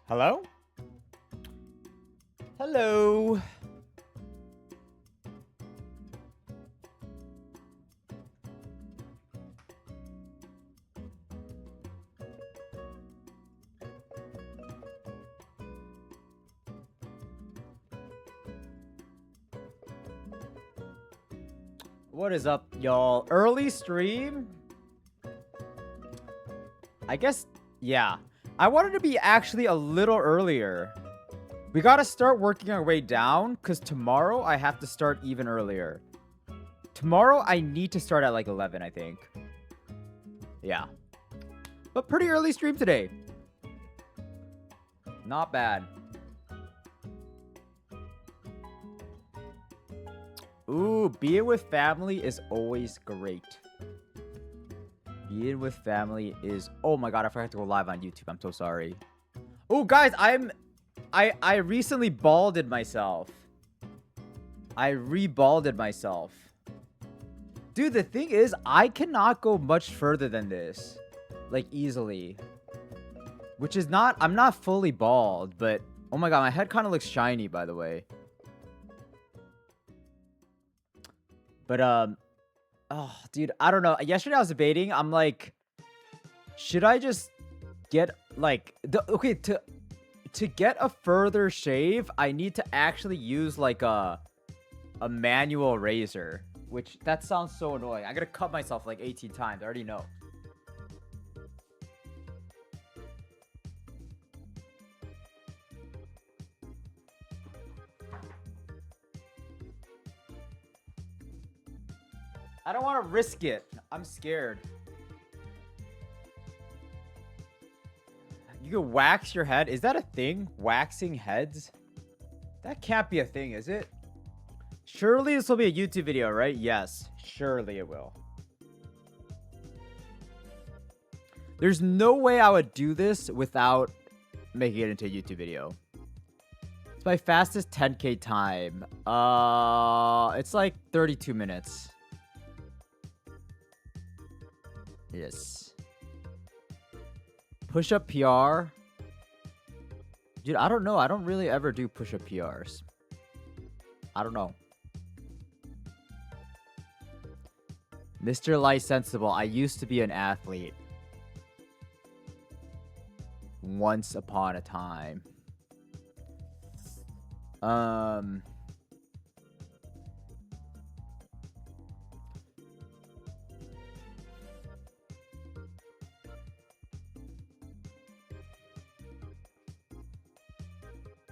Hello? Hello. What is up, y'all? Early stream? I guess, yeah. I wanted to be actually a little earlier. We gotta start working our way down, because tomorrow I have to start even earlier. Tomorrow I need to start at like 11, I think. Yeah. But pretty early stream today. Not bad. Ooh, being with family is always great. Being with family is... Oh my god, I forgot to go live on YouTube. I'm so sorry. Oh, guys, I recently balded myself. I re-balded myself. Dude, the thing is, I cannot go much further than this. Like, easily. Which is not... I'm not fully bald, but... Oh my god, my head kind of looks shiny, by the way. But, oh, dude, I don't know. Yesterday I was debating. I'm like, should I just get, like... Okay, to get a further shave, I need to actually use, like, a manual razor. Which, that sounds so annoying. I gotta cut myself, like, 18 times. I already know. I don't want to risk it. I'm scared. You can wax your head. Is that a thing? Waxing heads? That can't be a thing, is it? Surely this will be a YouTube video, right? Yes. Surely it will. There's no way I would do this without making it into a YouTube video. It's my fastest 10K time. It's like 32 minutes. Yes. Push-up PR. Dude, I don't know. I don't really ever do push-up PRs. I don't know. Mr. Licensable. I used to be an athlete. Once upon a time.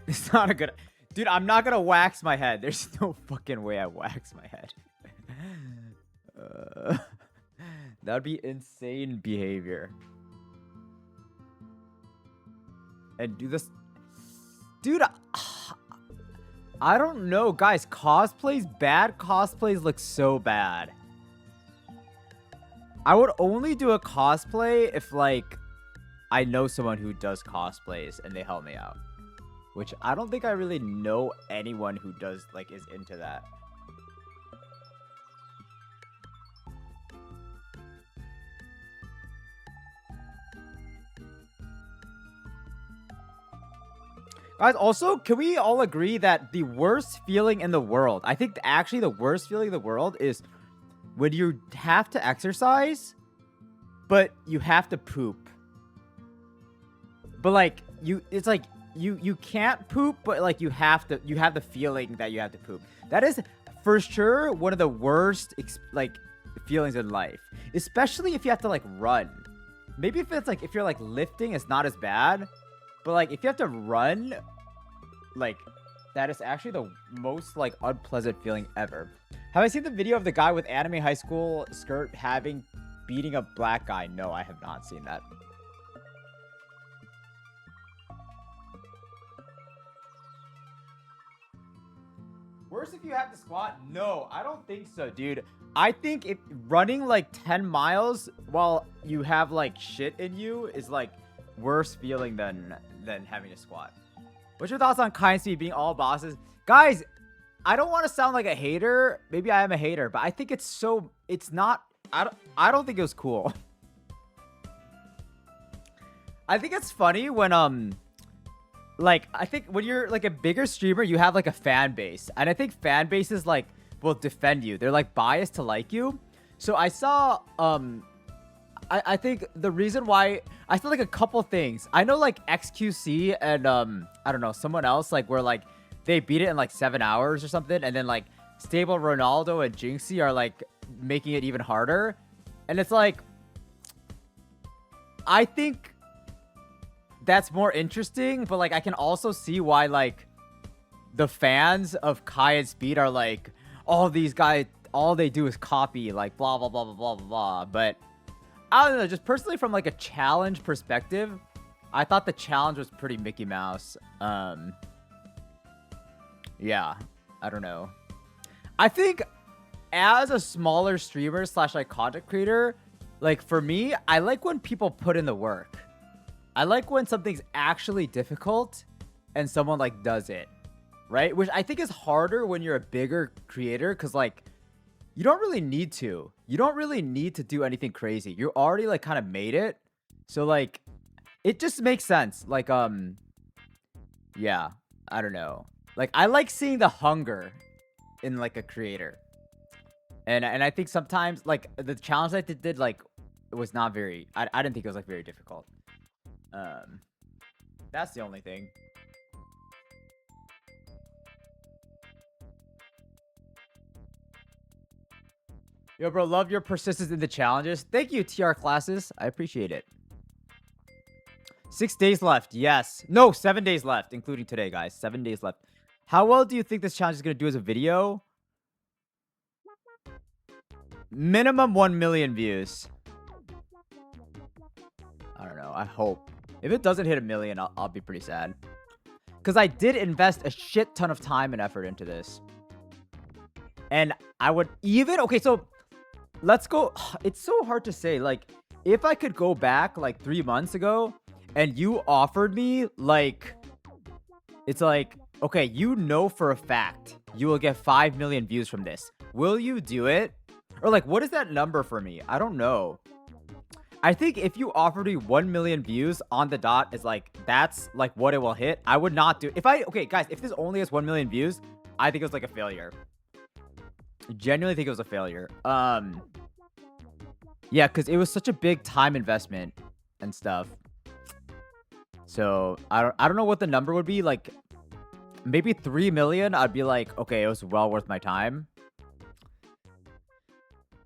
It's not a good... Dude, I'm not gonna wax my head. There's no fucking way I wax my head. That would be insane behavior. And do this... Dude, I don't know. Guys, cosplays, bad cosplays look so bad. I would only do a cosplay if, like, I know someone who does cosplays and they help me out. Which I don't think I really know anyone who does, like, is into that. Guys, also, can we all agree that the worst feeling in the world, I think actually the worst feeling in the world is when you have to exercise, but you have to poop. But, like, it's like... You can't poop, but like you have the feeling that you have to poop. That is for sure one of the worst like feelings in life, especially if you have to like run. Maybe if it's like if you're like lifting, it's not as bad, but like if you have to run, like that is actually the most like unpleasant feeling ever. Have I seen the video of the guy with anime high school skirt beating a black guy? No, I have not seen that. Worse if you have to squat? No, I don't think so, dude. I think if running like 10 miles while you have like shit in you is like worse feeling than having to squat. What's your thoughts on Kind Speed being all bosses? Guys, I don't want to sound like a hater. Maybe I am a hater, but I think it's not... I don't think it was cool. I think it's funny when like, I think when you're like a bigger streamer, you have like a fan base, and I think fan bases like will defend you. They're like biased to like you. So I saw I think the reason why I saw like a couple things. I know like XQC and I don't know, someone else like where like they beat it in like 7 hours or something, and then like Stable Ronaldo and Jinxie are like making it even harder. And it's like I think that's more interesting, but like I can also see why like the fans of Kai and Speed are like, all these guys, all they do is copy, like blah blah blah blah blah blah blah. But I don't know, just personally from like a challenge perspective, I thought the challenge was pretty Mickey Mouse. Yeah, I don't know. I think as a smaller streamer slash like content creator, like for me, I like when people put in the work. I like when something's actually difficult and someone like does it, right? Which I think is harder when you're a bigger creator, because like you don't really need to. You don't really need to do anything crazy. You already like kind of made it. So like it just makes sense. Like yeah, I don't know. Like I like seeing the hunger in like a creator. And I think sometimes like the challenge that they did like it was not very I didn't think it was like very difficult. That's the only thing. Yo, bro, love your persistence in the challenges. Thank you, TR classes. I appreciate it. 6 days left. Yes. No, 7 days left, including today, guys. 7 days left. How well do you think this challenge is going to do as a video? Minimum 1 million views. I don't know. I hope. If it doesn't hit 1 million, I'll be pretty sad. Because I did invest a shit ton of time and effort into this. And I would even... Okay, so let's go... It's so hard to say. Like, if I could go back like 3 months ago and you offered me like... It's like, okay, you know for a fact you will get 5 million views from this. Will you do it? Or like, what is that number for me? I don't know. I think if you offered me 1 million views on the dot is like, that's like what it will hit. I would not do. Okay, guys, if this only has 1 million views, I think it was like a failure. Genuinely think it was a failure. Yeah, because it was such a big time investment and stuff. So I don't know what the number would be. Like maybe 3 million. I'd be like, okay, it was well worth my time.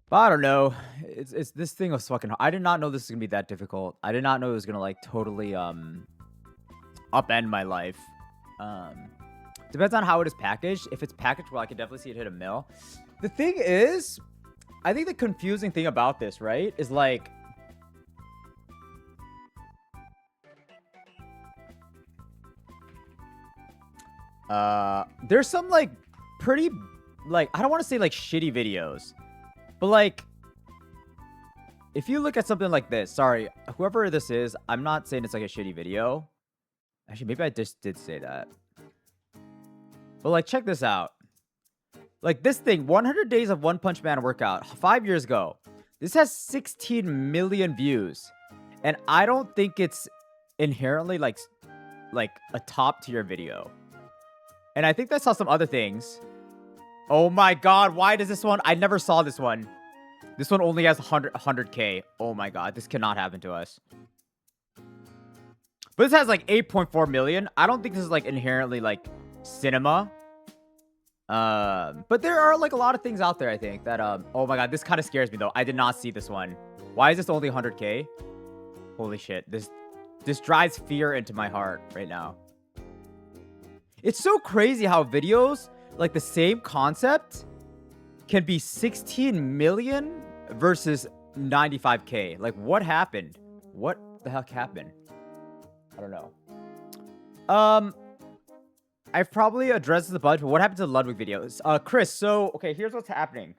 But I don't know. It's this thing was fucking. I did not know this was gonna be that difficult. I did not know it was gonna like totally upend my life. Depends on how it is packaged. If it's packaged well, I can definitely see it hit 1 mil. The thing is, I think the confusing thing about this, right, is like there's some like pretty like I don't want to say like shitty videos. But like, if you look at something like this, sorry, whoever this is, I'm not saying it's like a shitty video. Actually, maybe I just did say that. But like, check this out. Like this thing, 100 days of One Punch Man workout, 5 years ago. This has 16 million views. And I don't think it's inherently like a top tier video. And I think I saw some other things. Oh my god, why does this one... I never saw this one. This one only has 100k. Oh my god, this cannot happen to us. But this has like 8.4 million. I don't think this is like inherently like cinema. But there are like a lot of things out there, I think, that... Oh my god, this kind of scares me though. I did not see this one. Why is this only 100k? Holy shit. This drives fear into my heart right now. It's so crazy how videos... like the same concept can be 16 million versus 95k. Like what happened? What the heck happened? I don't know. I've probably addressed the bunch, but what happened to the Ludwig videos? Chris, so okay, here's what's happening.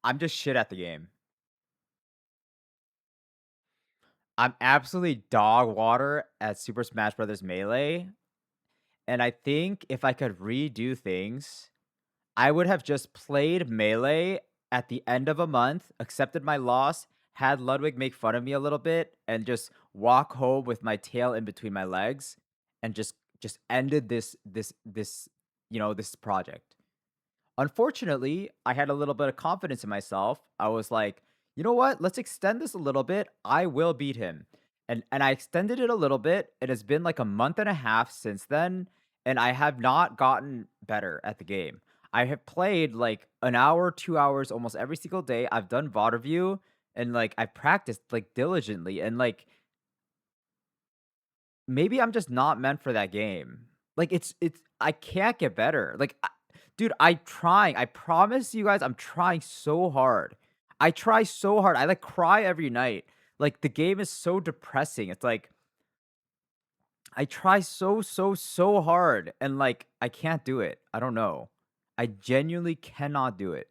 I'm just shit at the game. I'm absolutely dog water at Super Smash Bros. Melee. And I think if I could redo things, I would have just played Melee at the end of a month, accepted my loss, had Ludwig make fun of me a little bit and just walk home with my tail in between my legs and just ended this this project. Unfortunately, I had a little bit of confidence in myself. I was like, "You know what? Let's extend this a little bit. I will beat him." And I extended it a little bit. It has been like a month and a half since then, and I have not gotten better at the game. I have played like an hour, 2 hours almost every single day. I've done VOD review and like I practiced like diligently and like maybe I'm just not meant for that game. Like it's I can't get better. Like dude, I'm trying. I promise you guys I'm trying so hard. I try so hard. I like cry every night. Like the game is so depressing. It's like I try so hard and like I can't do it. I don't know. I genuinely cannot do it.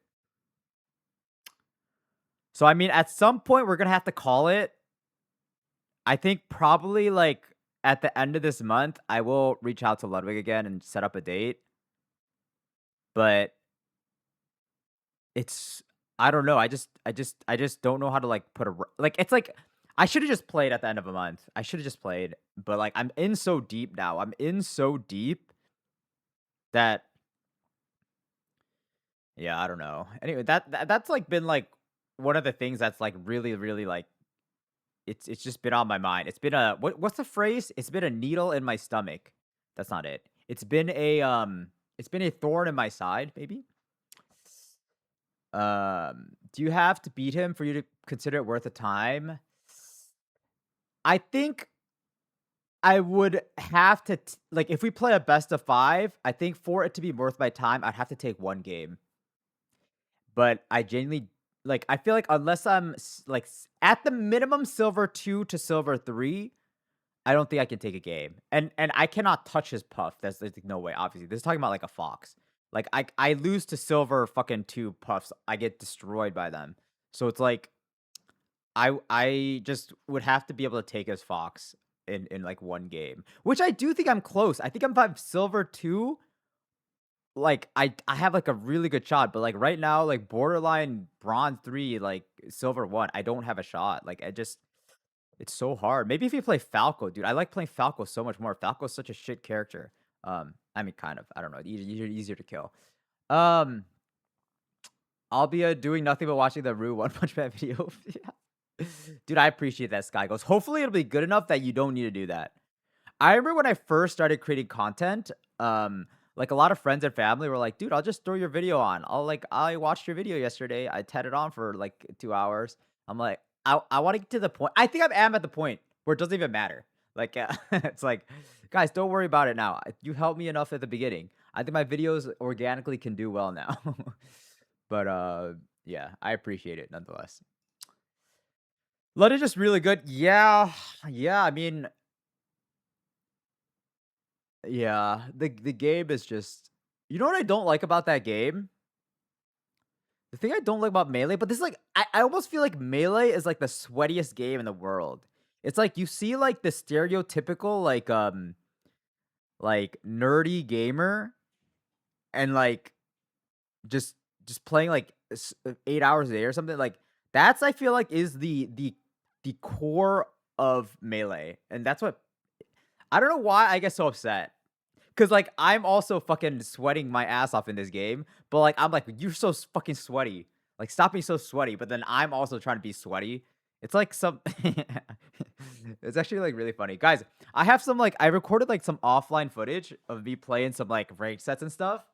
So I mean at some point we're going to have to call it. I think probably like at the end of this month I will reach out to Ludwig again and set up a date. But it's I don't know. I just don't know how to like put a like it's like I should have just played at the end of a month. I should have just played, but like I'm in so deep now. I'm in so deep that yeah, I don't know. Anyway, that's like been like one of the things that's like really like it's just been on my mind. It's been a what's the phrase? It's been a needle in my stomach. That's not it. It's been a thorn in my side, maybe. Do you have to beat him for you to consider it worth the time? I think I would have to like if we play a best of 5, I think for it to be worth my time, I'd have to take one game. But I genuinely like I feel like unless I'm like at the minimum silver 2 to silver 3, I don't think I can take a game. And I cannot touch his puff. There's like no way, obviously. This is talking about like a fox. Like I lose to silver fucking 2 puffs. I get destroyed by them. So it's like I just would have to be able to take his fox in like one game. Which I do think I'm close. I think I'm 5 silver 2. Like I have like a really good shot, but like right now, like borderline bronze 3, like silver 1, I don't have a shot. Like it's so hard. Maybe if you play Falco, dude. I like playing Falco so much more. Falco's such a shit character. I mean, kind of. I don't know. Easier to kill. I'll be doing nothing but watching the Rue One Punch Man video. Yeah. Dude, I appreciate that. Sky goes. Hopefully, it'll be good enough that you don't need to do that. I remember when I first started creating content. Like a lot of friends and family were like, "Dude, I'll just throw your video on. I watched your video yesterday. I had it on for like 2 hours." I'm like, I want to get to the point. I think I am at the point where it doesn't even matter. Like, it's like, guys, don't worry about it now. You helped me enough at the beginning. I think my videos organically can do well now. But yeah, I appreciate it nonetheless. Blood is just really good. Yeah, yeah. I mean, yeah. The game is just. You know what I don't like about that game? The thing I don't like about Melee, but this is like I almost feel like Melee is like the sweatiest game in the world. It's like you see like the stereotypical like nerdy gamer and like just playing like 8 hours a day or something like that's I feel like is the core of Melee. And that's what I don't know why I get so upset. Cause like I'm also fucking sweating my ass off in this game, but like I'm like you're so fucking sweaty. Like stop being so sweaty. But then I'm also trying to be sweaty. It's like some. It's actually like really funny, guys. I have some like I recorded like some offline footage of me playing some like rage sets and stuff.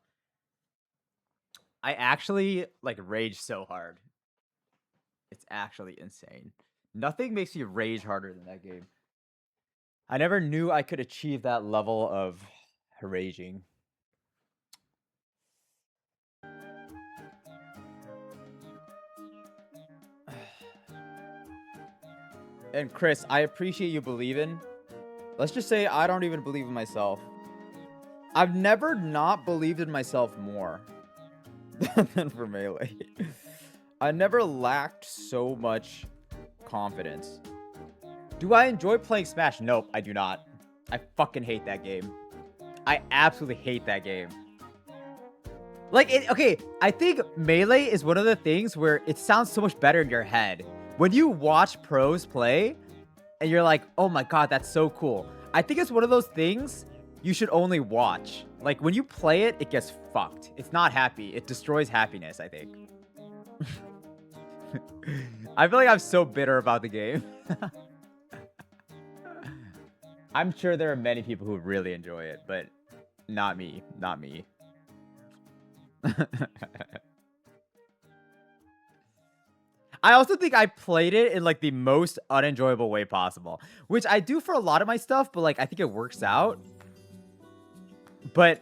I actually like rage so hard. It's actually insane. Nothing makes me rage harder than that game. I never knew I could achieve that level of raging. And Chris, I appreciate you believing. Let's just say I don't even believe in myself. I've never not believed in myself more than for Melee. I never lacked so much confidence. Do I enjoy playing Smash? Nope, I do not. I fucking hate that game. I absolutely hate that game. Like, okay, I think Melee is one of the things where it sounds so much better in your head. when you watch pros play and you're like, oh my god, that's so cool. I think it's one of those things you should only watch. Like when you play it, it gets fucked. It's not happy. It destroys happiness, I think. I feel like I'm so bitter about the game. I'm sure there are many people who really enjoy it, but not me. Not me. I also think I played it in like the most unenjoyable way possible, which I do for a lot of my stuff, but like I think it works out. But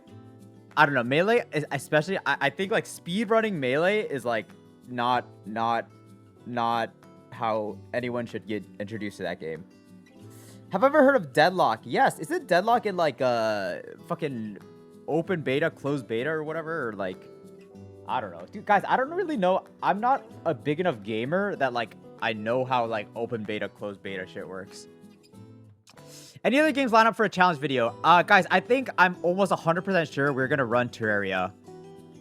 I don't know, Melee, especially, I think like speedrunning Melee is like not how anyone should get introduced to that game. Have I ever heard of Deadlock? Yes. Isn't Deadlock in like fucking open beta, closed beta or whatever? Or like, I don't know. Dude, guys, I don't really know. I'm not a big enough gamer that like I know how like open beta, closed beta shit works. Any other games line up for a challenge video? Guys, I think I'm almost 100% sure we're gonna run Terraria.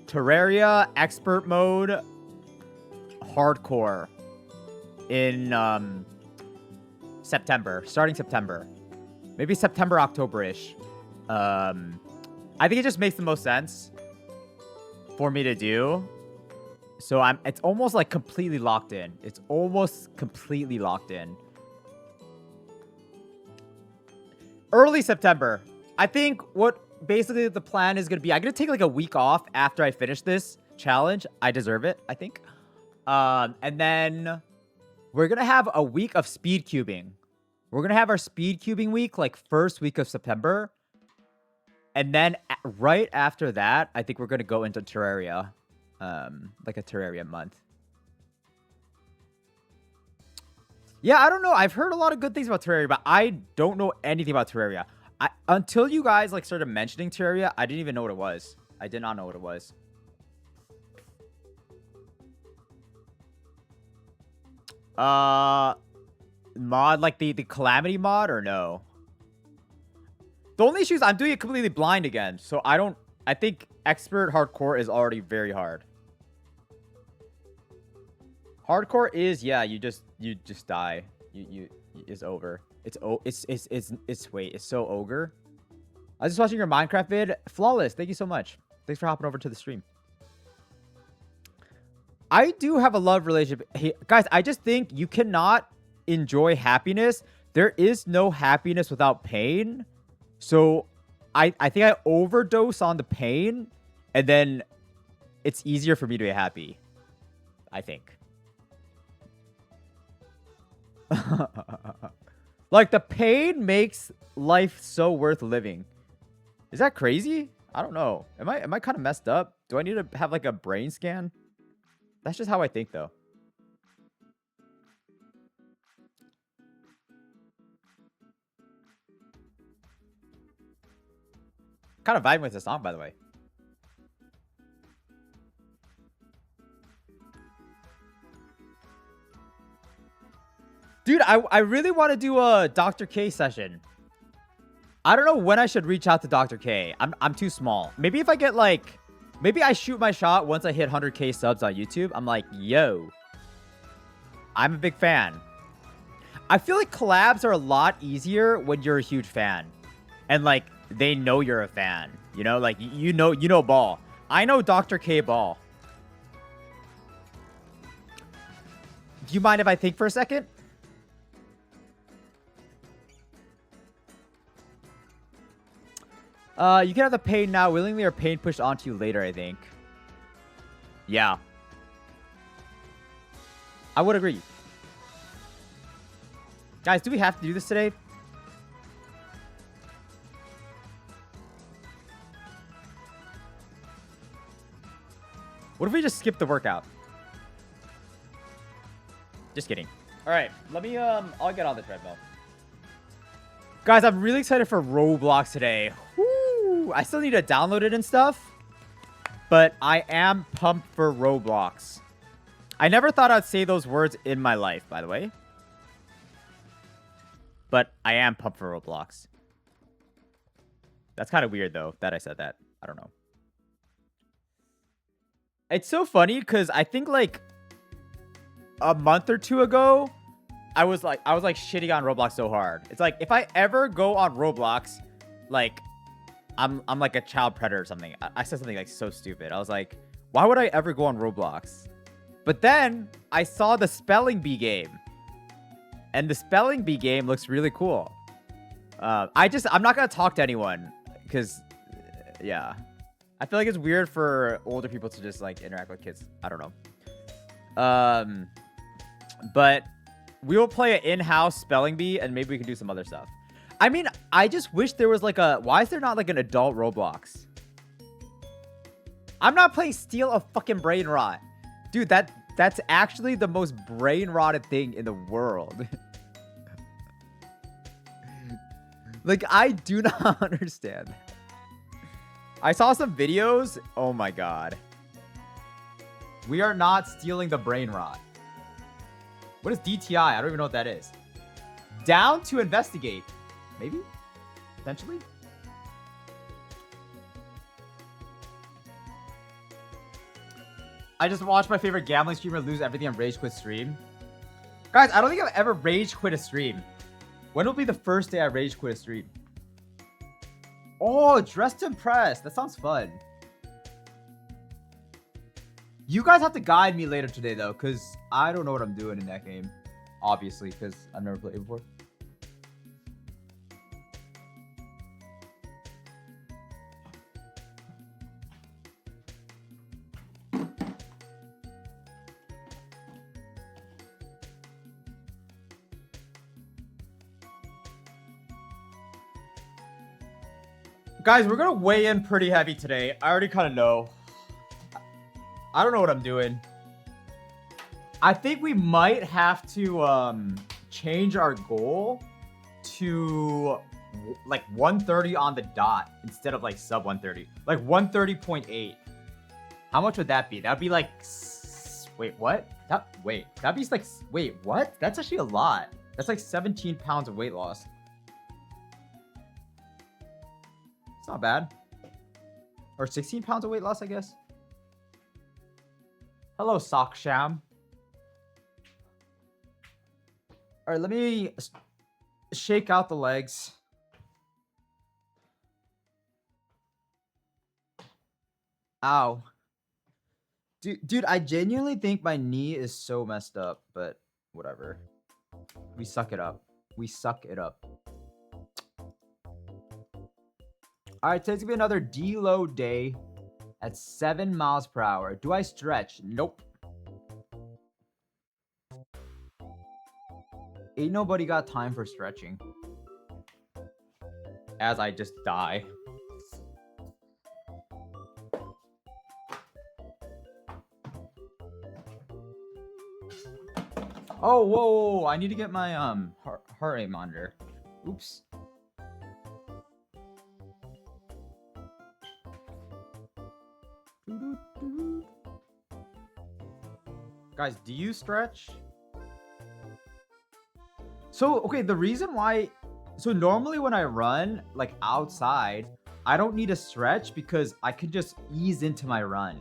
Terraria, expert mode, hardcore in September, starting September. Maybe September, October-ish. I think it just makes the most sense for me to do. So it's almost like completely locked in. It's almost completely locked in. Early September. I think what basically the plan is going to be, I'm going to take like a week off after I finish this challenge. I deserve it, I think. And then we're going to have a week of speed cubing. We're going to have our speed cubing week like first week of September. And then right after that, I think we're going to go into Terraria. Like a Terraria month. Yeah, I don't know. I've heard a lot of good things about Terraria, but I don't know anything about Terraria. Until you guys like started mentioning Terraria, I didn't even know what it was. I did not know what it was. Mod, like the Calamity mod or no? The only issue is I'm doing it completely blind again, so I think expert hardcore is already very hard. Hardcore is, yeah, you just die. It's over. It's so ogre. I was just watching your Minecraft vid. Flawless, thank you so much. Thanks for hopping over to the stream. I do have a love relationship. Hey, guys, I just think you cannot enjoy happiness. There is no happiness without pain. So I think I overdose on the pain, and then it's easier for me to be happy. I think. Like the pain makes life so worth living. Is that crazy? I don't know. Am I kind of messed up? Do I need to have like a brain scan? That's just how I think though. Kind of vibing with the song, by the way. Dude, I really want to do a Dr. K session. I don't know when I should reach out to Dr. K. I'm too small. Maybe if I get like... Maybe I shoot my shot once I hit 100K subs on YouTube. I'm like, yo. I'm a big fan. I feel like collabs are a lot easier when you're a huge fan. And like, they know you're a fan. You know, like, you know Ball. I know Dr. K Ball. Do you mind if I think for a second? You can have the pain now willingly or pain pushed onto you later, I think. Yeah. I would agree. Guys, do we have to do this today? What if we just skip the workout? Just kidding. All right, let me, I'll get on the treadmill. Guys, I'm really excited for Roblox today. Woo! I still need to download it and stuff. But I am pumped for Roblox. I never thought I'd say those words in my life, by the way. But I am pumped for Roblox. That's kind of weird, though, that I said that. I don't know. It's so funny, because I think, like... a month or two ago, I was like shitting on Roblox so hard. It's like if I ever go on Roblox, like I'm like a child predator or something. I said something like so stupid. I was like, why would I ever go on Roblox? But then I saw the spelling bee game, and the spelling bee game looks really cool. I'm not gonna talk to anyone because, yeah, I feel like it's weird for older people to just like interact with kids. I don't know. But we will play an in-house spelling bee, and maybe we can do some other stuff. I mean, I just wish there was like a... Why is there not like an adult Roblox? I'm not playing Steal a fucking Brain Rot. Dude, that's actually the most brain-rotted thing in the world. Like, I do not understand. I saw some videos. Oh my god. We are not stealing the Brain Rot. What is DTI? I don't even know what that is. Down to investigate. Maybe? Potentially? I just watched my favorite gambling streamer lose everything on Rage Quit stream. Guys, I don't think I've ever Rage Quit a stream. When will be the first day I Rage Quit a stream? Oh, Dress to Impress. That sounds fun. You guys have to guide me later today, though, because I don't know what I'm doing in that game. Obviously, because I've never played it before. Guys, we're gonna weigh in pretty heavy today. I already kind of know. I don't know what I'm doing. I think we might have to change our goal to like 130 on the dot instead of like sub 130. Like 130.8. How much would that be? That'd be like... Wait, what? That'd be like... Wait, what? That's actually a lot. That's like 17 pounds of weight loss. It's not bad. Or 16 pounds of weight loss, I guess. Hello, Socksham. All right, let me shake out the legs. Ow. Dude, I genuinely think my knee is so messed up, but whatever. We suck it up. We suck it up. All right, today's gonna be another deload day at 7 miles per hour. Do I stretch? Nope. Ain't nobody got time for stretching. As I just die. Oh, whoa. I need to get my heart rate monitor. Oops. Guys, do you stretch? So, okay, the reason why... So normally when I run, like outside, I don't need to stretch because I could just ease into my run,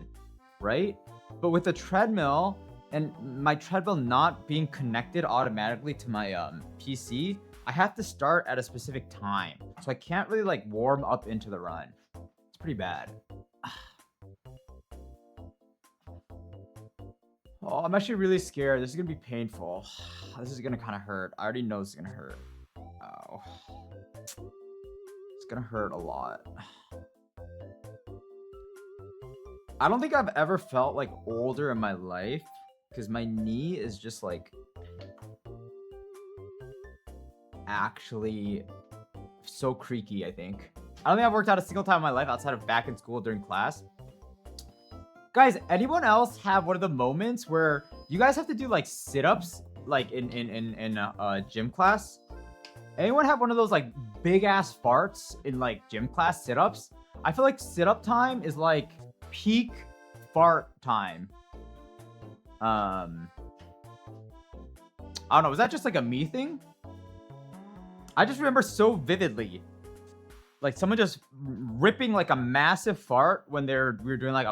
right? But with the treadmill, and my treadmill not being connected automatically to my PC, I have to start at a specific time. So I can't really like warm up into the run. It's pretty bad. Oh, I'm actually really scared. This is gonna be painful. This is gonna kind of hurt. I already know this is gonna hurt. Ow. It's gonna hurt a lot. I don't think I've ever felt like older in my life because my knee is just like actually so creaky, I think. I don't think I've worked out a single time in my life outside of back in school during class. Guys, anyone else have one of the moments where you guys have to do like sit-ups like in gym class? Anyone have one of those like big ass farts in like gym class sit-ups? I feel like sit-up time is like peak fart time. I don't know, was that just like a me thing? I just remember so vividly like someone just ripping like a massive fart when we were doing like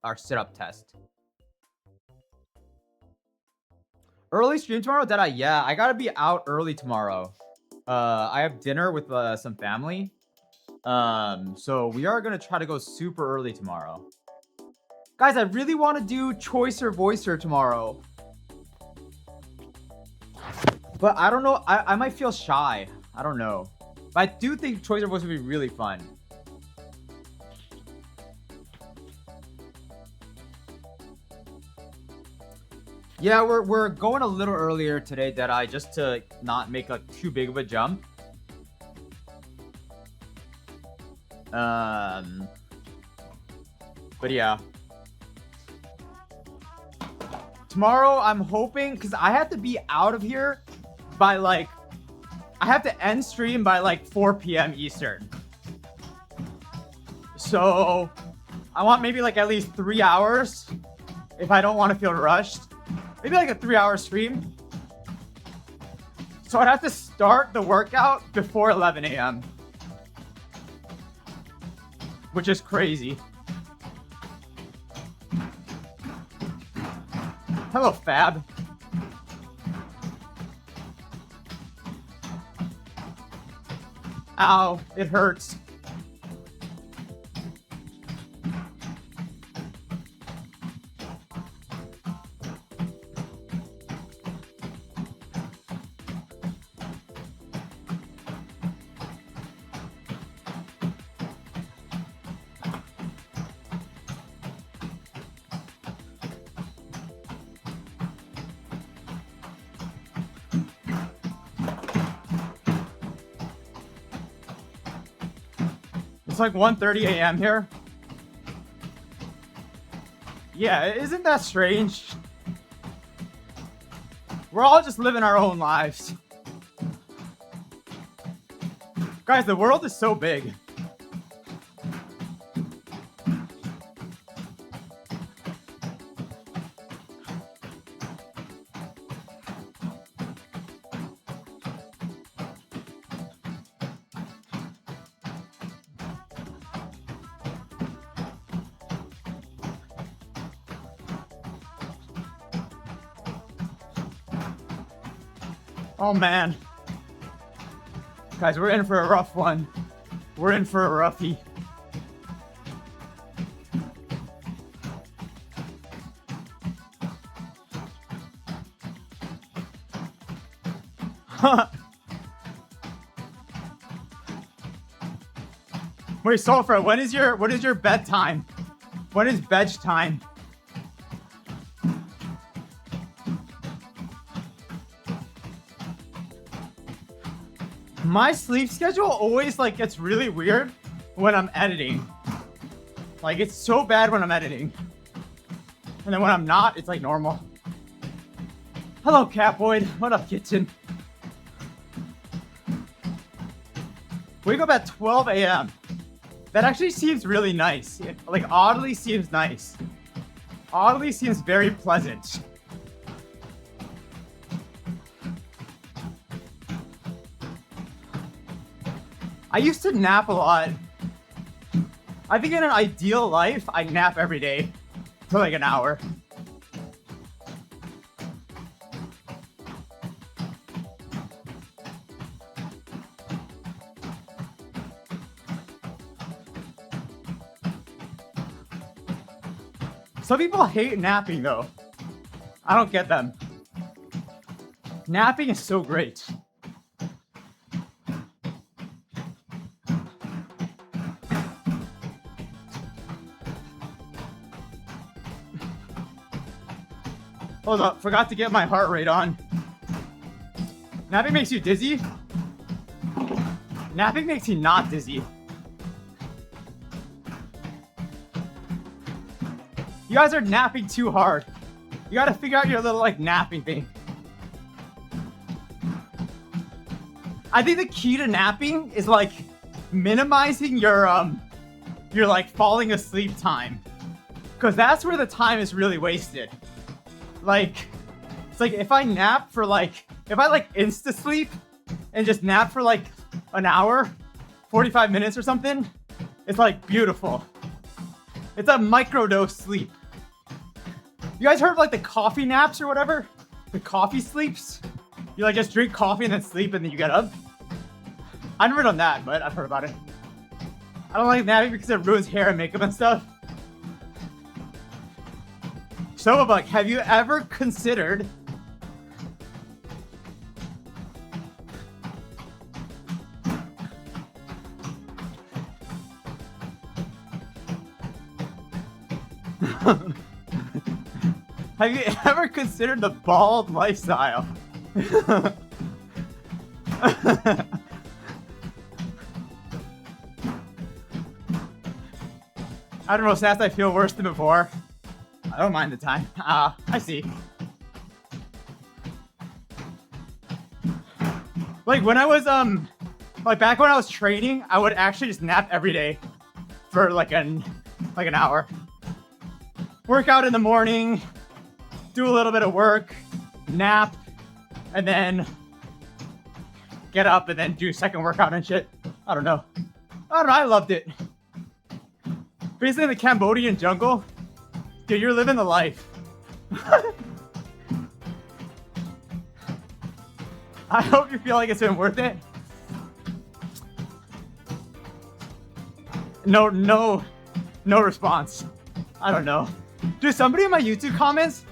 our sit-up test. Early stream tomorrow, Deadeye? Yeah, I gotta be out early tomorrow. I have dinner with some family. So we are gonna try to go super early tomorrow. Guys, I really want to do Choicer Voicer tomorrow. But I don't know. I might feel shy. I don't know. But I do think Choicer Voicer would be really fun. Yeah, we're going a little earlier today, Deadeye, just to not make like too big of a jump. But yeah. Tomorrow, I'm hoping, because I have to be out of here by like, I have to end stream by like 4 p.m. Eastern. So I want maybe like at least 3 hours if I don't want to feel rushed. Maybe like a 3-hour stream. So I'd have to start the workout before 11 a.m. Which is crazy. Hello, Fab. Ow, it hurts. It's like 1:30 a.m. here. Yeah, isn't that strange? We're all just living our own lives. Guys, the world is so big. Oh man. Guys, we're in for a rough one. We're in for a roughie. Wait, Sulfur, what is your bedtime? When is bed time? My sleep schedule always like gets really weird when I'm editing. Like it's so bad when I'm editing. And then when I'm not, it's like normal. Hello, Catboyd. What up, kitchen? Wake up at 12 a.m. That actually seems really nice. Like oddly seems nice. Oddly seems very pleasant. I used to nap a lot. I think in an ideal life, I nap every day for like an hour. Some people hate napping though. I don't get them. Napping is so great. Hold up, forgot to get my heart rate on. Napping makes you dizzy? Napping makes you not dizzy. You guys are napping too hard. You gotta figure out your little like napping thing. I think the key to napping is like minimizing your like falling asleep time. Cause that's where the time is really wasted. Like, it's like if I nap for like, if I like insta sleep and just nap for like an hour, 45 minutes or something, it's like beautiful. It's a microdose sleep. You guys heard of like the coffee naps or whatever? the coffee sleeps. You like just drink coffee and then sleep and then you get up. I've never done that, but I've heard about it. I don't like napping because it ruins hair and makeup and stuff. So, like, have you ever considered have you ever considered the bald lifestyle? I don't know, Sass, I feel worse than before. I don't mind the time. I see. Like when I was like back when I was training, I would actually just nap every day for like an hour. Work out in the morning, do a little bit of work, nap, and then get up and then do second workout and shit. I don't know. I loved it. Basically in the Cambodian jungle, dude, you're living the life. I hope you feel like it's been worth it. No response. I don't know. Dude, somebody in my YouTube comments,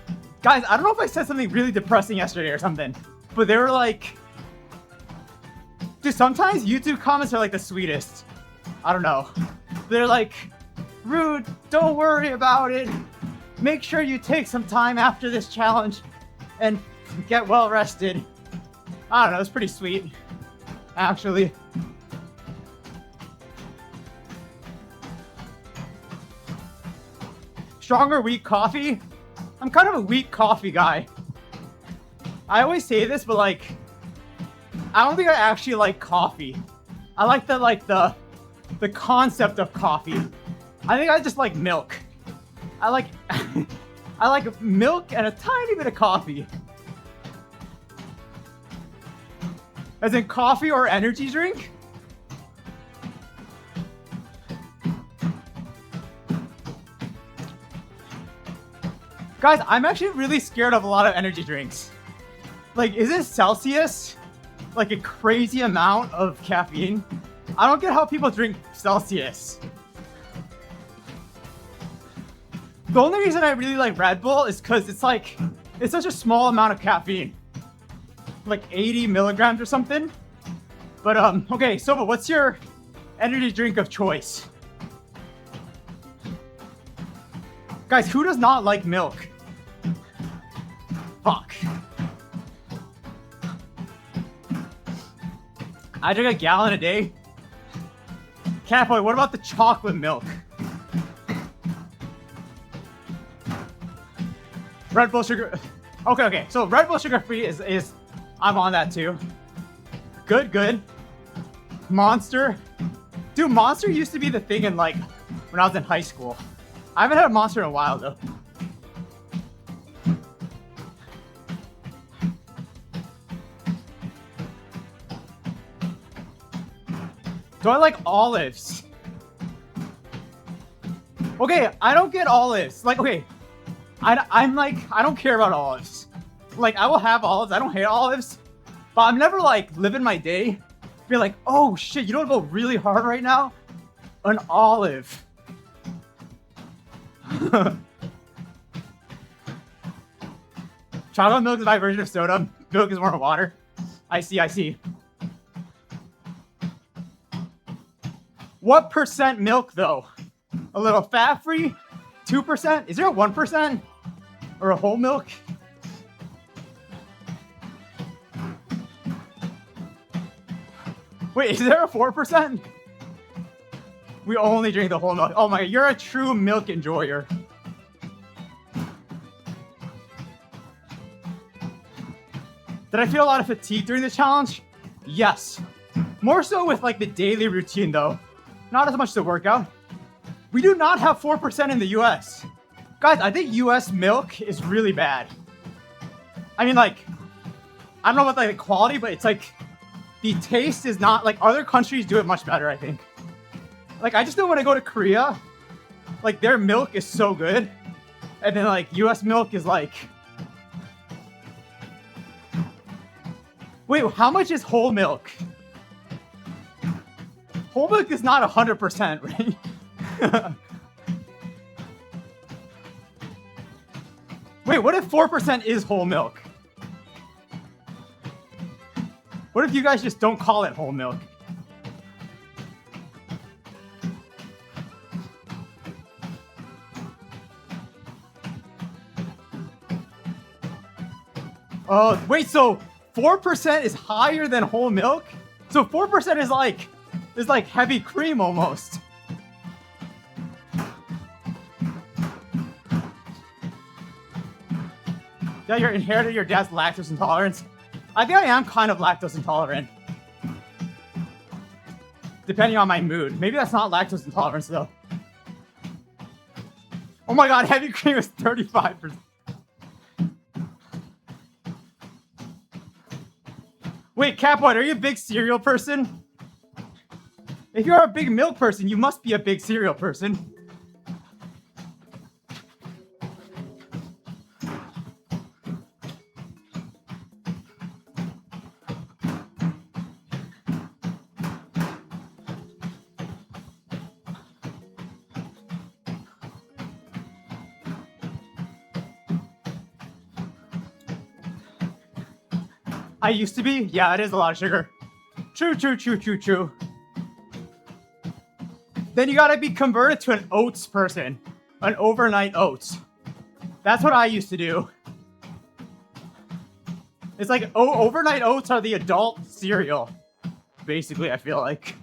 guys, I don't know if I said something really depressing yesterday or something, but they were like, dude, sometimes YouTube comments are like the sweetest. I don't know. They're like, Rude, don't worry about it. Make sure you take some time after this challenge and get well rested. I don't know, it's pretty sweet, actually. Strong or weak coffee? I'm kind of a weak coffee guy. I always say this, but like, I don't think I actually like coffee. I like the concept of coffee. I think I just like milk. I like I like milk and a tiny bit of coffee. As in coffee or energy drink? Guys, I'm actually really scared of a lot of energy drinks. Like, is it Celsius? Like a crazy amount of caffeine? I don't get how people drink Celsius. The only reason I really like Red Bull is because it's such a small amount of caffeine. Like 80 milligrams or something. But, okay, Sova, what's your energy drink of choice? Guys, who does not like milk? Fuck. I drink a gallon a day. Catboy, what about the chocolate milk? Red Bull sugar. Okay. So Red Bull sugar free is I'm on that too. Good. Monster. Dude, Monster used to be the thing in like when I was in high school. I haven't had a Monster in a while though. Do I like olives? Okay, I don't get olives. Like, okay, I'm like, I don't care about olives. Like, I will have olives. I don't hate olives. But I'm never like living my day. Be like, oh shit, you don't go really hard right now? An olive. Chocolate milk is my version of soda. Milk is more water. I see. What percent milk though? A little fat free? 2%? Is there a 1%? Or a whole milk? Wait, is there a 4%? We only drink the whole milk. Oh my, you're a true milk enjoyer. Did I feel a lot of fatigue during the challenge? Yes. More so with like the daily routine though. Not as much the workout. We do not have 4% in the US. Guys, I think US milk is really bad. I mean, like, I don't know about like the quality, but it's like the taste is not like other countries do it much better, I think. Like, I just know when I go to Korea, like their milk is so good. And then like US milk is like Wait, how much is whole milk? Whole milk is not 100%, right? Wait, what if 4% is whole milk? What if you guys just don't call it whole milk? Oh, wait, so 4% is higher than whole milk? So 4% is like heavy cream almost. Yeah, you inherited your dad's lactose intolerance. I think I am kind of lactose intolerant. Depending on my mood. Maybe that's not lactose intolerance though. Oh my god, heavy cream is 35%. Wait, Catboy, are you a big cereal person? If you're a big milk person, you must be a big cereal person. I used to be? Yeah, it is a lot of sugar. True. Then you gotta be converted to an oats person. An overnight oats. That's what I used to do. It's like, overnight oats are the adult cereal. Basically, I feel like.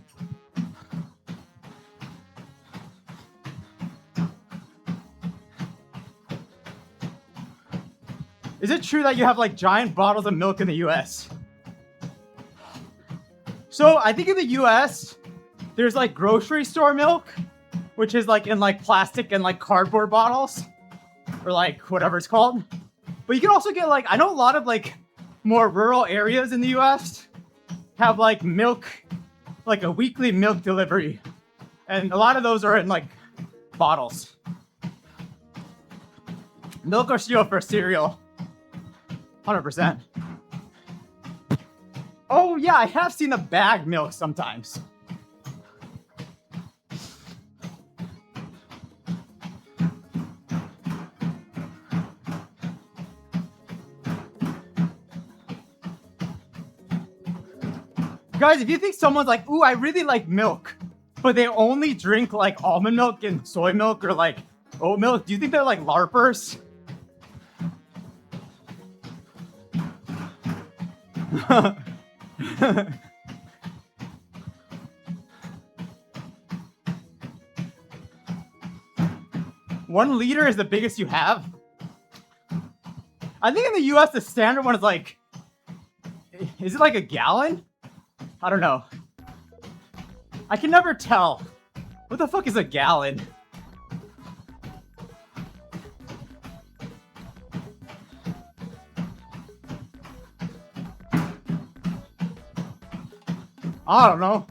Is it true that you have like giant bottles of milk in the US? So I think in the US, there's like grocery store milk, which is like in like plastic and like cardboard bottles, or like whatever it's called. But you can also get like, I know a lot of like more rural areas in the US have like milk, like a weekly milk delivery. And a lot of those are in like bottles. Milk or cereal for cereal. 100%. Oh yeah, I have seen a bag milk sometimes. Guys, if you think someone's like, ooh, I really like milk, but they only drink like almond milk and soy milk or like oat milk, do you think they're like LARPers? One liter is the biggest you have? I think in the US, the standard one is like, is it like a gallon? I don't know. I can never tell. What the fuck is a gallon? I don't know.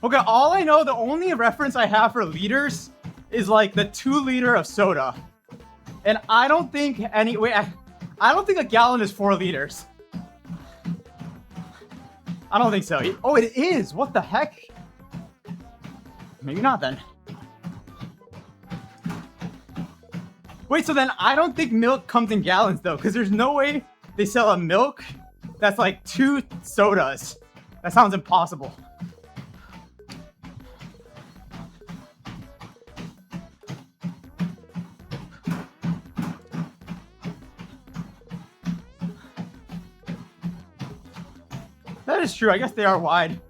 Okay, all I know, the only reference I have for liters is like the 2 liter of soda. And I don't think I don't think a gallon is 4 liters. I don't think so. Oh, it is. What the heck? Maybe not then. Wait, so then I don't think milk comes in gallons though, because there's no way they sell a milk that's like 2 sodas. That sounds impossible. That is true. I guess they are wide.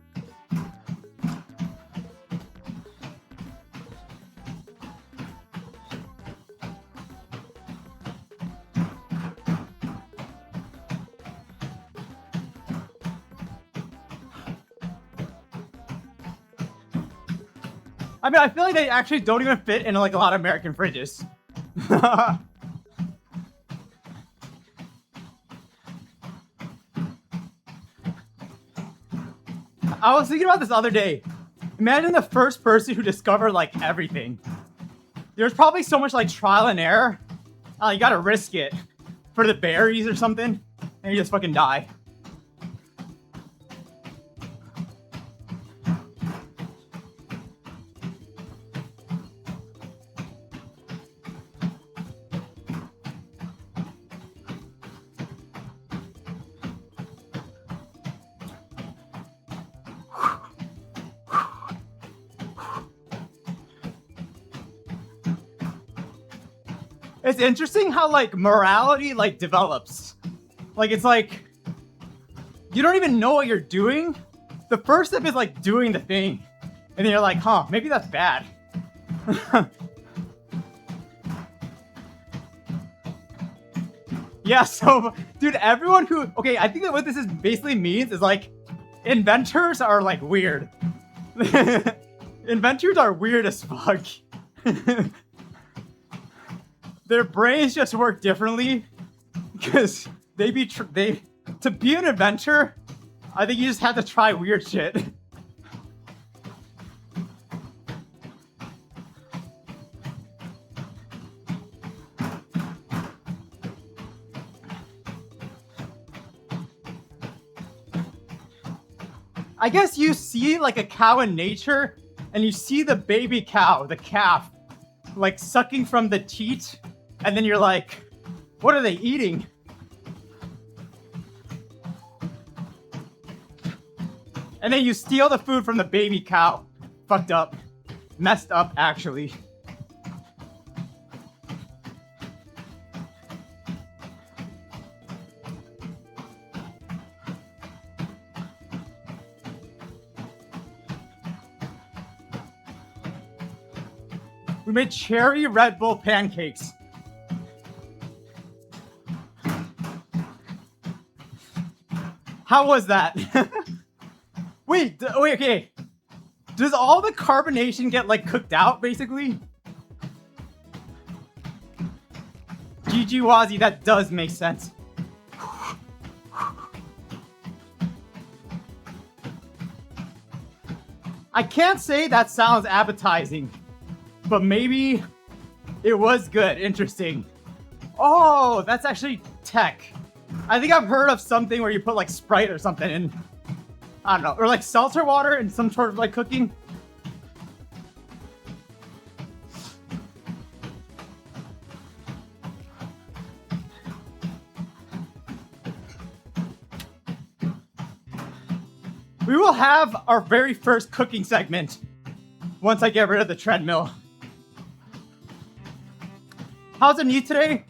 I mean, I feel like they actually don't even fit in like a lot of American fridges. I was thinking about this the other day. Imagine the first person who discovered like everything. there's probably so much like trial and error. You gotta risk it for the berries or something, and you just fucking die. It's interesting how like morality like develops. Like it's like you don't even know what you're doing. The first step is like doing the thing. And then you're like, huh, maybe that's bad. Yeah, so dude, everyone who okay, I think that what this is basically means is like inventors are like weird. Inventors are weird as fuck. Their brains just work differently because to be an inventor, I think you just have to try weird shit. I guess you see like a cow in nature and you see the baby cow, the calf, like sucking from the teat, and then you're like, what are they eating? And then you steal the food from the baby cow. Fucked up. Messed up, actually. We made cherry Red Bull pancakes. How was that? Wait, okay. Does all the carbonation get like cooked out, basically? GG Wazzy, that does make sense. I can't say that sounds appetizing, but maybe it was good. Interesting. Oh, that's actually tech. I think I've heard of something where you put like Sprite or something in, I don't know, or like seltzer water in some sort of like cooking. We will have our very first cooking segment once I get rid of the treadmill. How's it need today?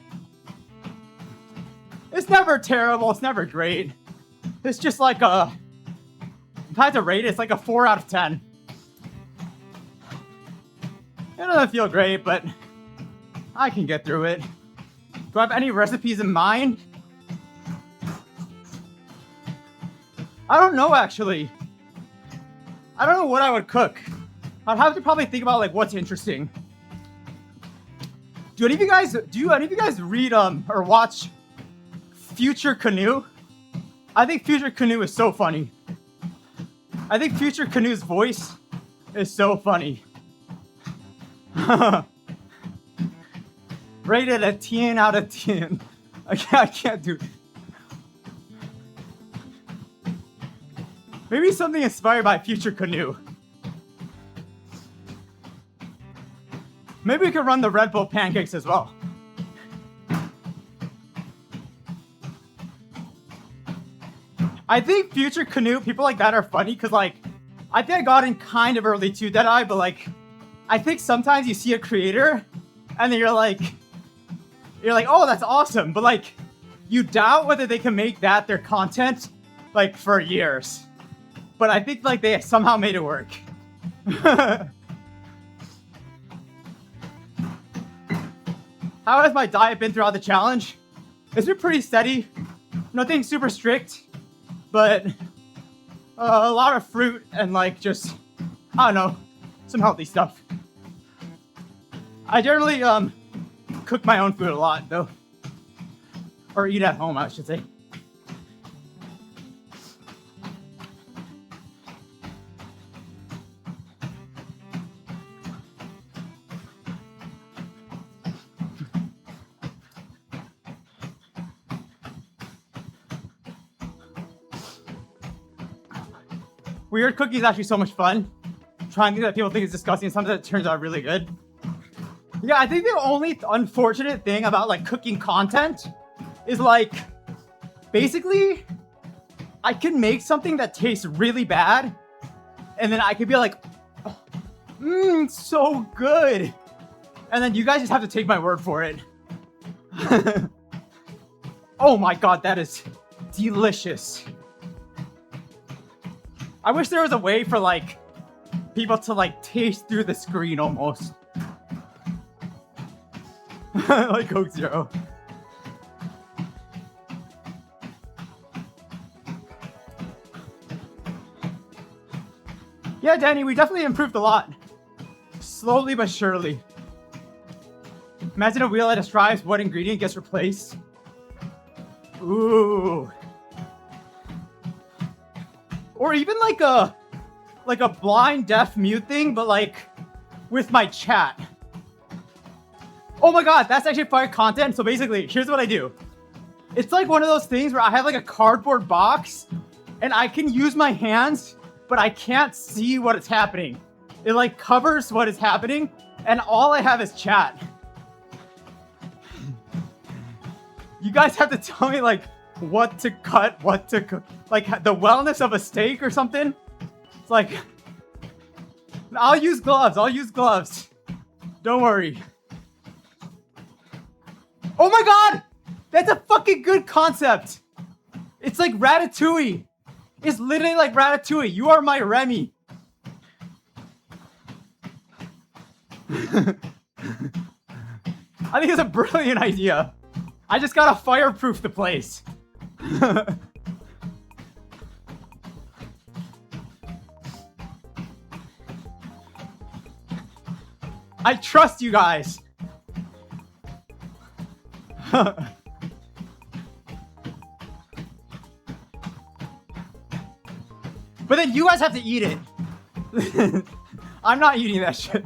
It's never terrible, it's never great. It's just like a, if I had to rate it, it's like a 4 out of 10. It doesn't feel great, but I can get through it. Do I have any recipes in mind? I don't know, actually. I don't know what I would cook. I'd have to probably think about like what's interesting. Do any of you guys read or watch Future Canoe? I think Future Canoe is so funny. I think Future Canoe's voice is so funny. Rated a 10 out of 10. I can't do it. Maybe something inspired by Future Canoe. Maybe we could run the Red Bull pancakes as well. I think Future Canoe, people like that are funny because like, I think I got in kind of early to Deadeye, but like, I think sometimes you see a creator and then you're like, oh, that's awesome. But like, you doubt whether they can make that their content like for years. But I think like they somehow made it work. How has my diet been throughout the challenge? It's been pretty steady. Nothing super strict, but a lot of fruit and like just, I don't know, some healthy stuff. I generally cook my own food a lot though. Or eat at home, I should say. weird cooking is actually so much fun. Trying things that people think is disgusting, and sometimes it turns out really good. Yeah, I think the only unfortunate thing about like cooking content is like, basically, I can make something that tastes really bad, and then I could be like, so good. And then you guys just have to take my word for it. Oh my god, that is delicious. I wish there was a way for like people to like taste through the screen almost. Like Coke Zero. Yeah, Danny, we definitely improved a lot. Slowly but surely. Imagine a wheel that describes what ingredient gets replaced. Ooh. Or even like a blind deaf mute thing, but like with my chat. Oh my god, that's actually fire content. So basically, here's what I do. It's like one of those things where I have like a cardboard box and I can use my hands, but I can't see what is happening. It like covers what is happening, and all I have is chat. You guys have to tell me like what to cut, what to cook, like the wellness of a steak or something. It's like, I'll use gloves. Don't worry. Oh my god! That's a fucking good concept. It's like Ratatouille. It's literally like Ratatouille. You are my Remy. I think it's a brilliant idea. I just gotta fireproof the place. I trust you guys. But then you guys have to eat it. I'm not eating that shit.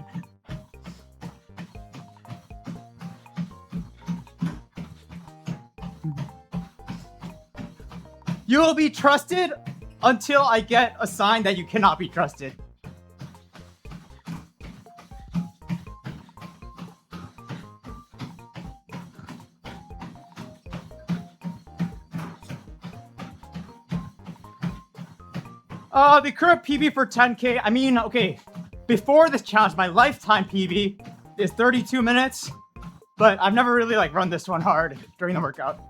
You will be trusted until I get a sign that you cannot be trusted. The current PB for 10K, I mean, okay, before this challenge, my lifetime PB is 32 minutes, but I've never really like run this one hard during the workout.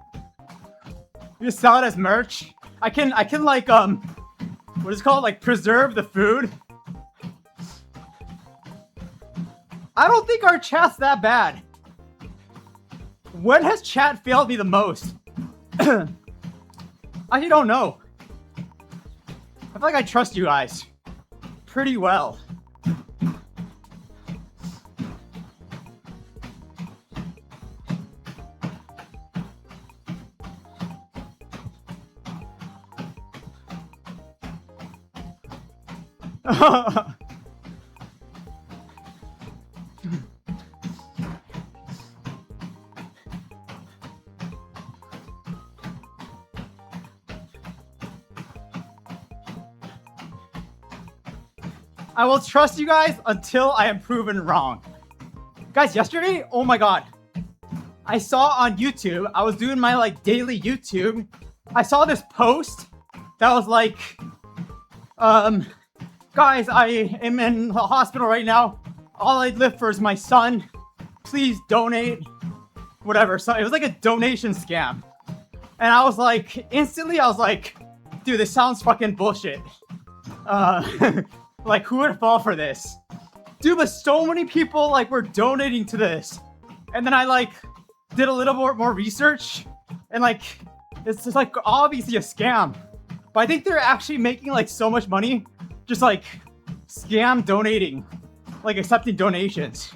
You just sell it as merch. I can like, what is it called? Like preserve the food. I don't think our chat's that bad. When has chat failed me the most? I don't know. I feel like I trust you guys pretty well. I will trust you guys until I am proven wrong. Guys, yesterday, oh my god. I saw on YouTube, I was doing my like daily YouTube. I saw this post that was like, guys, I am in the hospital right now. All I live for is my son. Please donate. Whatever. So it was like a donation scam. And I was like, instantly, I was like, dude, this sounds fucking bullshit. Like, who would fall for this? Dude, but so many people, like, were donating to this. And then I, like, did a little more research. And, like, it's just, like, obviously a scam. But I think they're actually making, like, so much money. Just, like, scam donating. Like, accepting donations.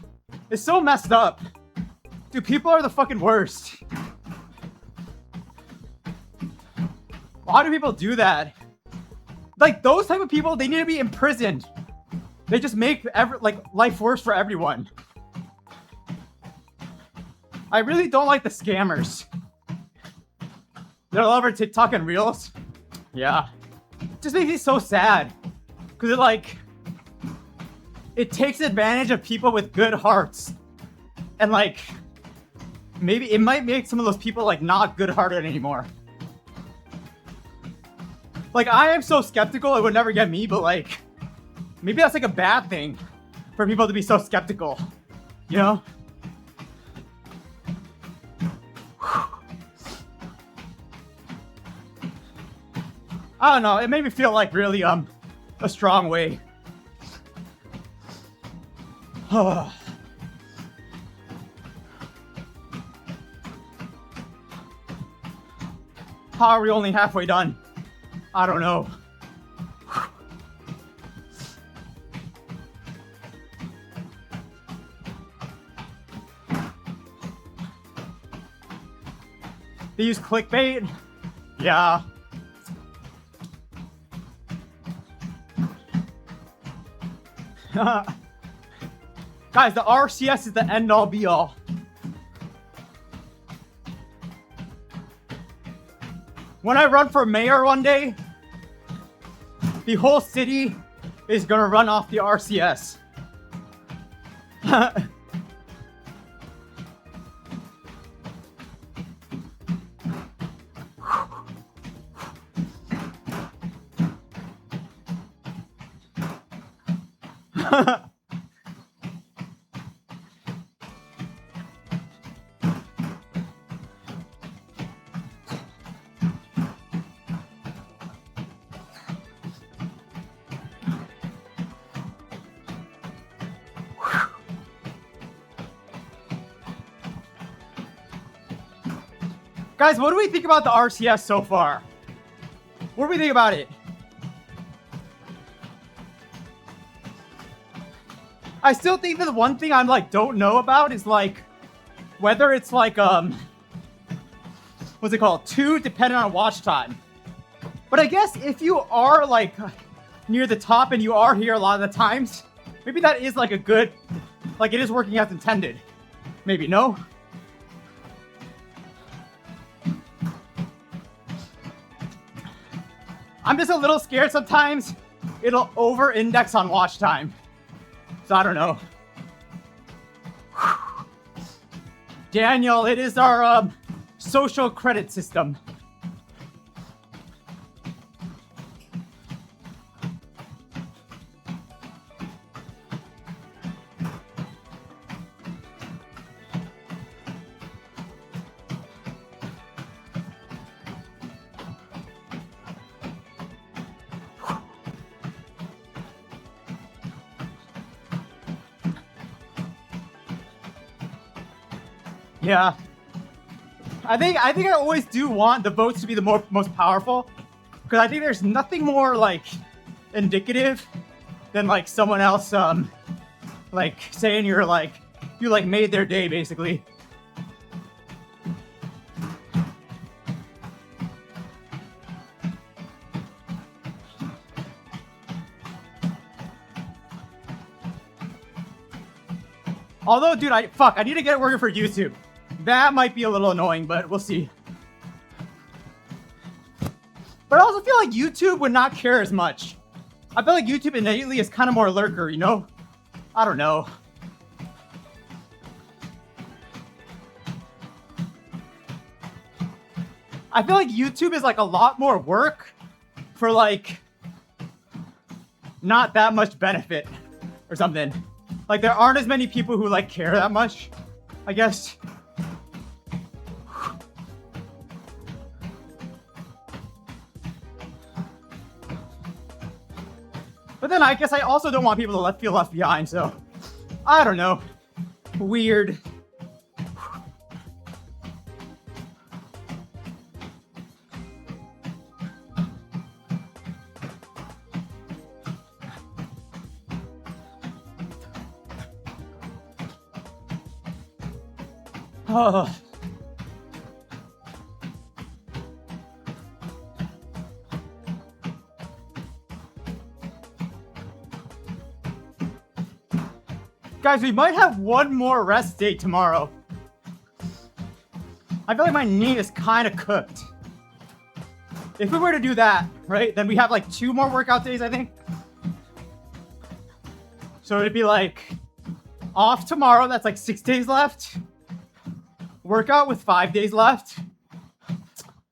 It's so messed up. Dude, people are the fucking worst. Why do people do that? Like, those type of people, they need to be imprisoned. They just make life worse for everyone. I really don't like the scammers. They're all over TikTok and Reels. Yeah. Just makes me so sad. Because it takes advantage of people with good hearts. And like, maybe it might make some of those people like not good-hearted anymore. Like, I am so skeptical it would never get me, but like, maybe that's like a bad thing for people to be so skeptical, you know? I don't know, it made me feel like really, a strong way. How are we only halfway done? I don't know. They use clickbait? Yeah. Guys, the RCS is the end-all be-all. When I run for mayor one day, the whole city is gonna run off the RCS. Guys, what do we think about the RCS so far? What do we think about it? I still think that the one thing I'm like don't know about is like whether it's like what's it called? 2 dependent on watch time. But I guess if you are like near the top and you are here a lot of the times, maybe that is like a good, like it is working as intended. Maybe, no? I'm just a little scared sometimes it'll over-index on watch time. So I don't know. Daniel, it is our social credit system. Yeah. I think I always do want the votes to be the most powerful, because I think there's nothing more like indicative than like someone else like saying you like made their day basically. Although, dude, I need to get it working for YouTube. That might be a little annoying, but we'll see. But I also feel like YouTube would not care as much. I feel like YouTube innately is kind of more lurker, you know? I don't know. I feel like YouTube is like a lot more work for like not that much benefit or something. Like there aren't as many people who like care that much, I guess. But then I guess I also don't want people to feel left behind, so I don't know. Weird. Oh. Guys, we might have one more rest day tomorrow. I feel like my knee is kind of cooked. If we were to do that, right, then we have like 2 more workout days, I think. So it'd be like off tomorrow, that's like 6 days left. Workout with 5 days left.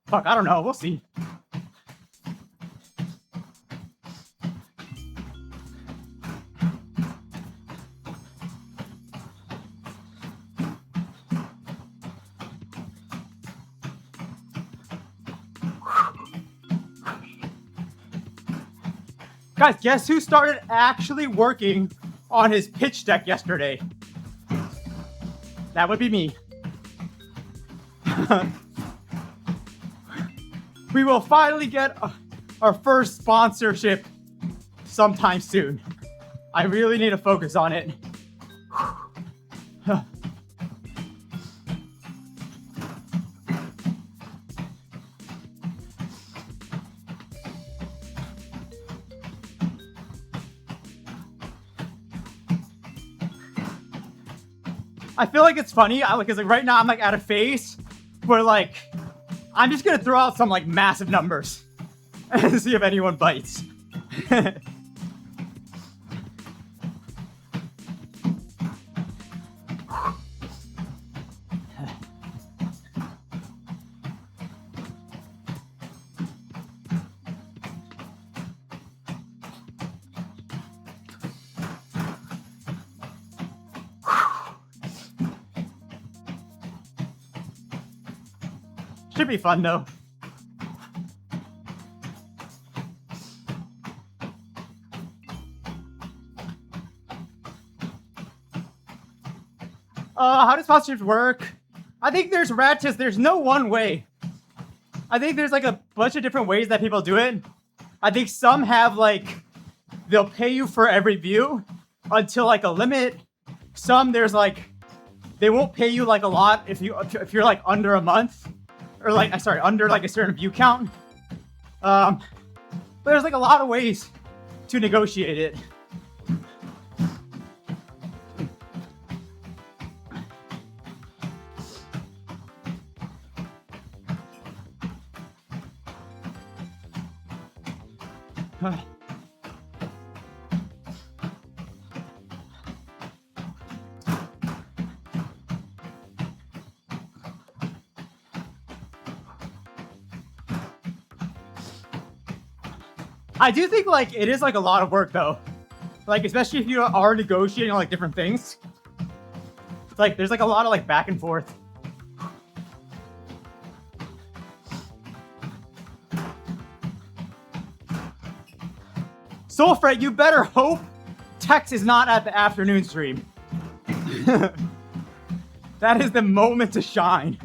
Fuck, I don't know. We'll see. Guys, guess who started actually working on his pitch deck yesterday? That would be me. We will finally get our first sponsorship sometime soon. I really need to focus on it. I feel like it's funny. Cause like right now I'm like at a phase where like I'm just gonna throw out some like massive numbers and see if anyone bites. Should be fun though. How does sponsorships work? I think there's ratchets. There's no one way. I think there's like a bunch of different ways that people do it. I think some have like, they'll pay you for every view until like a limit. Some there's like, they won't pay you like a lot if you're like under a month. Or like, sorry, under like a certain view count. But there's like a lot of ways to negotiate it. I do think like it is like a lot of work though. Like especially if you are negotiating like different things. It's like there's like a lot of like back and forth. Soulfret, you better hope Tex is not at the afternoon stream. That is the moment to shine.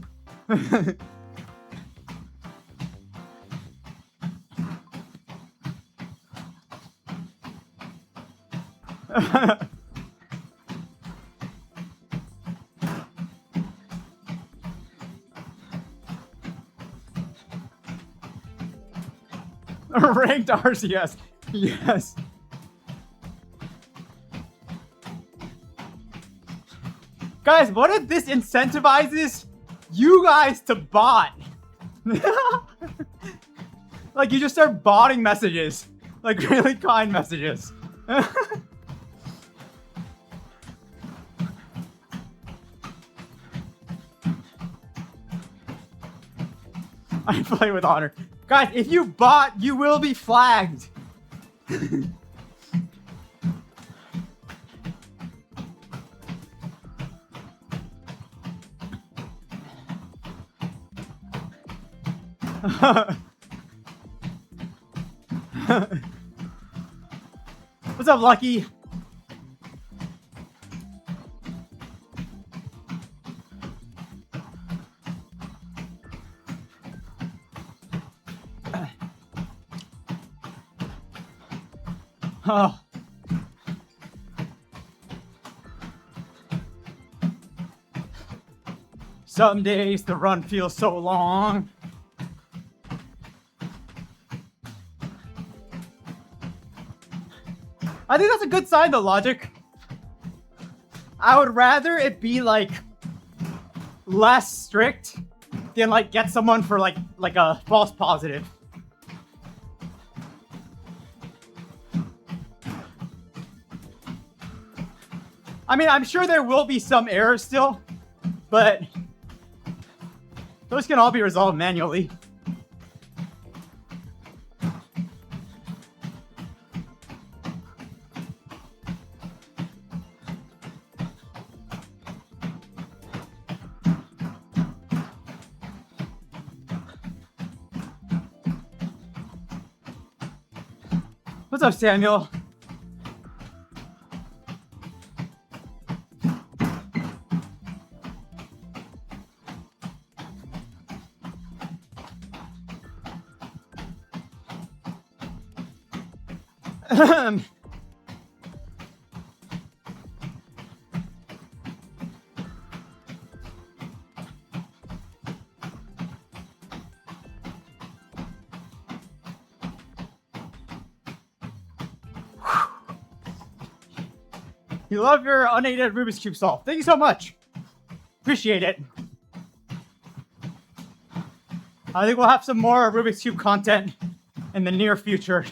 Ranked RCS. Yes. Guys, what if this incentivizes you guys to bot? Like you just start botting messages. Like really kind messages. I play with honor. Guys, if you bot, you will be flagged. What's up, Lucky? Oh. Some days the run feels so long. I think that's a good sign though, Logic. I would rather it be like less strict than like get someone for like a false positive. I mean, I'm sure there will be some errors still, but those can all be resolved manually. What's up, Samuel? You love your unaided Rubik's Cube solve. Thank you so much. Appreciate it. I think we'll have some more Rubik's Cube content in the near future.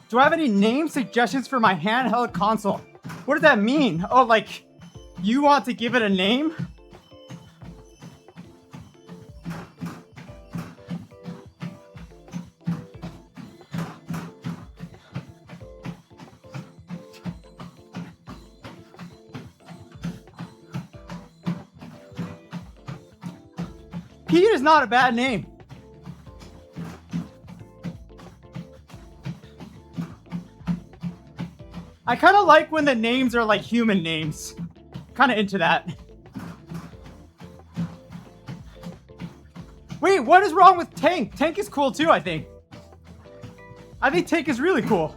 Do I have any name suggestions for my handheld console? What does that mean? Oh, like, you want to give it a name? Pete is not a bad name. I kind of like when the names are like human names. Kind of into that. Wait, what is wrong with Tank? Tank is cool too, I think. I think Tank is really cool.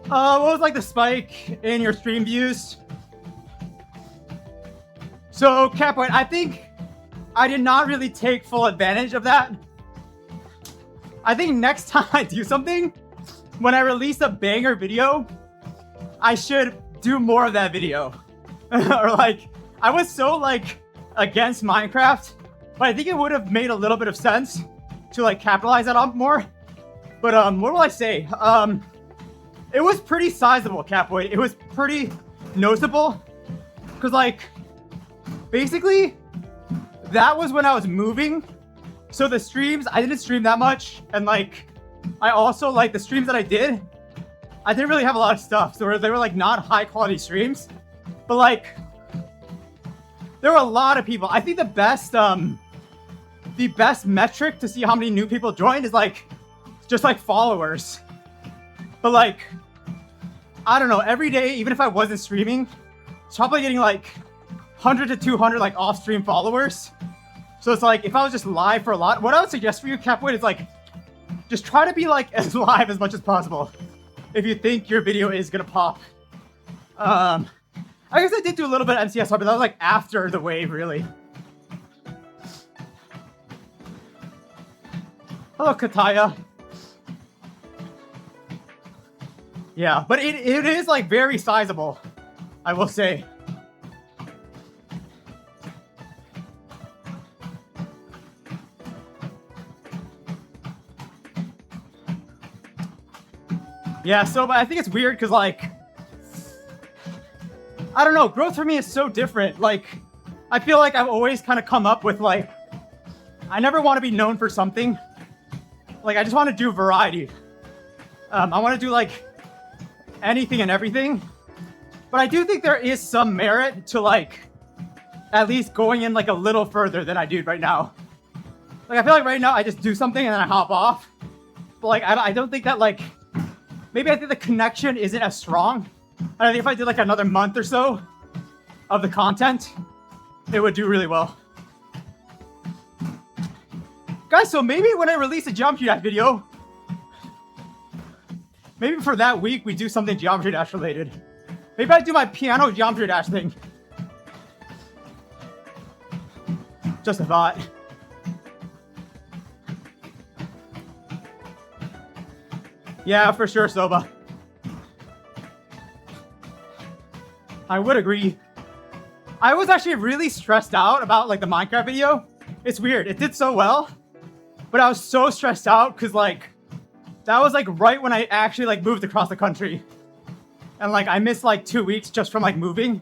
What was like the spike in your stream views? So, Catpoint, I think I did not really take full advantage of that. I think next time I do something, when I release a banger video, I should do more of that video. Or like, I was so like against Minecraft, but I think it would have made a little bit of sense to like capitalize that on more. But what will I say? It was pretty sizable, Catboy. It was pretty noticeable. Cause like, basically, that was when I was moving. So the streams, I didn't stream that much. And like, I also like the streams that I didn't really have a lot of stuff. So they were like not high quality streams, but like, there were a lot of people. I think the best metric to see how many new people joined is like, just like followers. But like, I don't know, every day, even if I wasn't streaming, it's probably getting like 100 to 200 like off-stream followers. So it's like, if I was just live for a lot, what I would suggest for you, Capwood, is like, just try to be like as live as much as possible if you think your video is gonna pop. I guess I did do a little bit of MCSR, but that was like after the wave, really. Hello, Kataya. Yeah, but it is like very sizable, I will say. Yeah, so but I think it's weird because like, I don't know, growth for me is so different. Like, I feel like I've always kind of come up with like, I never want to be known for something. Like, I just want to do variety. I want to do like anything and everything. But I do think there is some merit to like, at least going in like a little further than I do right now. Like, I feel like right now I just do something and then I hop off. But like, I don't think that like, maybe I think the connection isn't as strong. I think if I did like another month or so of the content, it would do really well. Guys, so maybe when I release a Geometry Dash video, maybe for that week we do something Geometry Dash related. Maybe I do my piano geometry dash thing. Just a thought. Yeah, for sure, Soba. I would agree. I was actually really stressed out about like the Minecraft video. It's weird. It did so well, but I was so stressed out because like that was like right when I actually like moved across the country. And like I missed like 2 weeks just from like moving.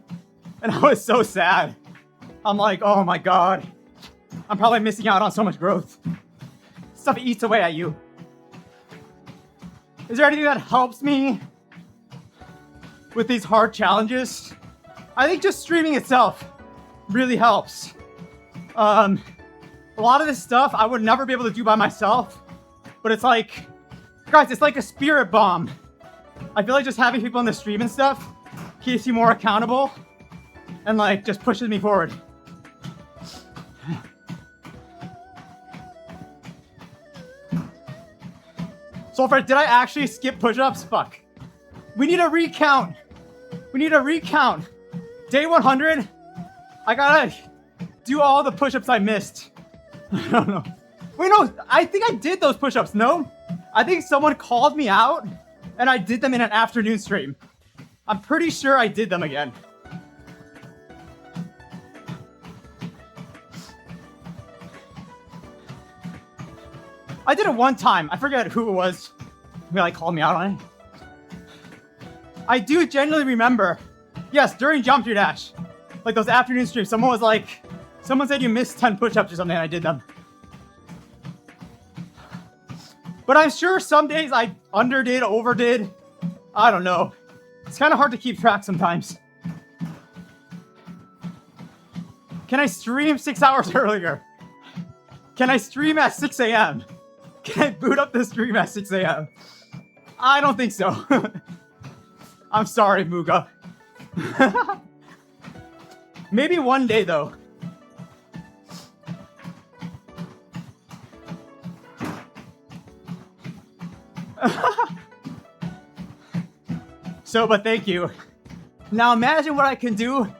And I was so sad. I'm like, oh my God. I'm probably missing out on so much growth. Stuff eats away at you. Is there anything that helps me with these hard challenges? I think just streaming itself really helps. A lot of this stuff I would never be able to do by myself, but it's like, guys, it's like a spirit bomb. I feel like just having people in the stream and stuff keeps you more accountable and like just pushes me forward. Sulfur, did I actually skip push-ups? Fuck. We need a recount. We need a recount. Day 100, I gotta do all the push-ups I missed. I don't know. Wait, no, I think I did those push-ups, no? I think someone called me out and I did them in an afternoon stream. I'm pretty sure I did them again. I did it one time. I forget who it was who like called me out on it. I do genuinely remember, yes, during Geometry Dash, like those afternoon streams, someone said you missed 10 push-ups or something and I did them. But I'm sure some days I underdid, overdid. I don't know. It's kind of hard to keep track sometimes. Can I stream 6 hours earlier? Can I stream at 6 a.m.? Can I boot up the stream at 6 a.m.? I don't think so. I'm sorry, Muga. Maybe one day, though. So, but thank you. Now imagine what I can do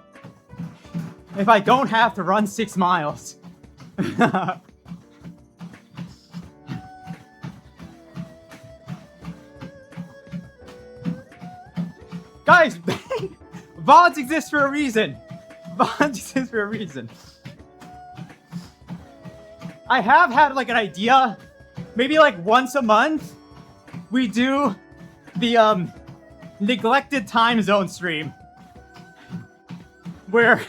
if I don't have to run 6 miles. Guys, VODs exist for a reason. VODs exist for a reason. I have had like an idea. Maybe like once a month, we do the neglected time zone stream. Where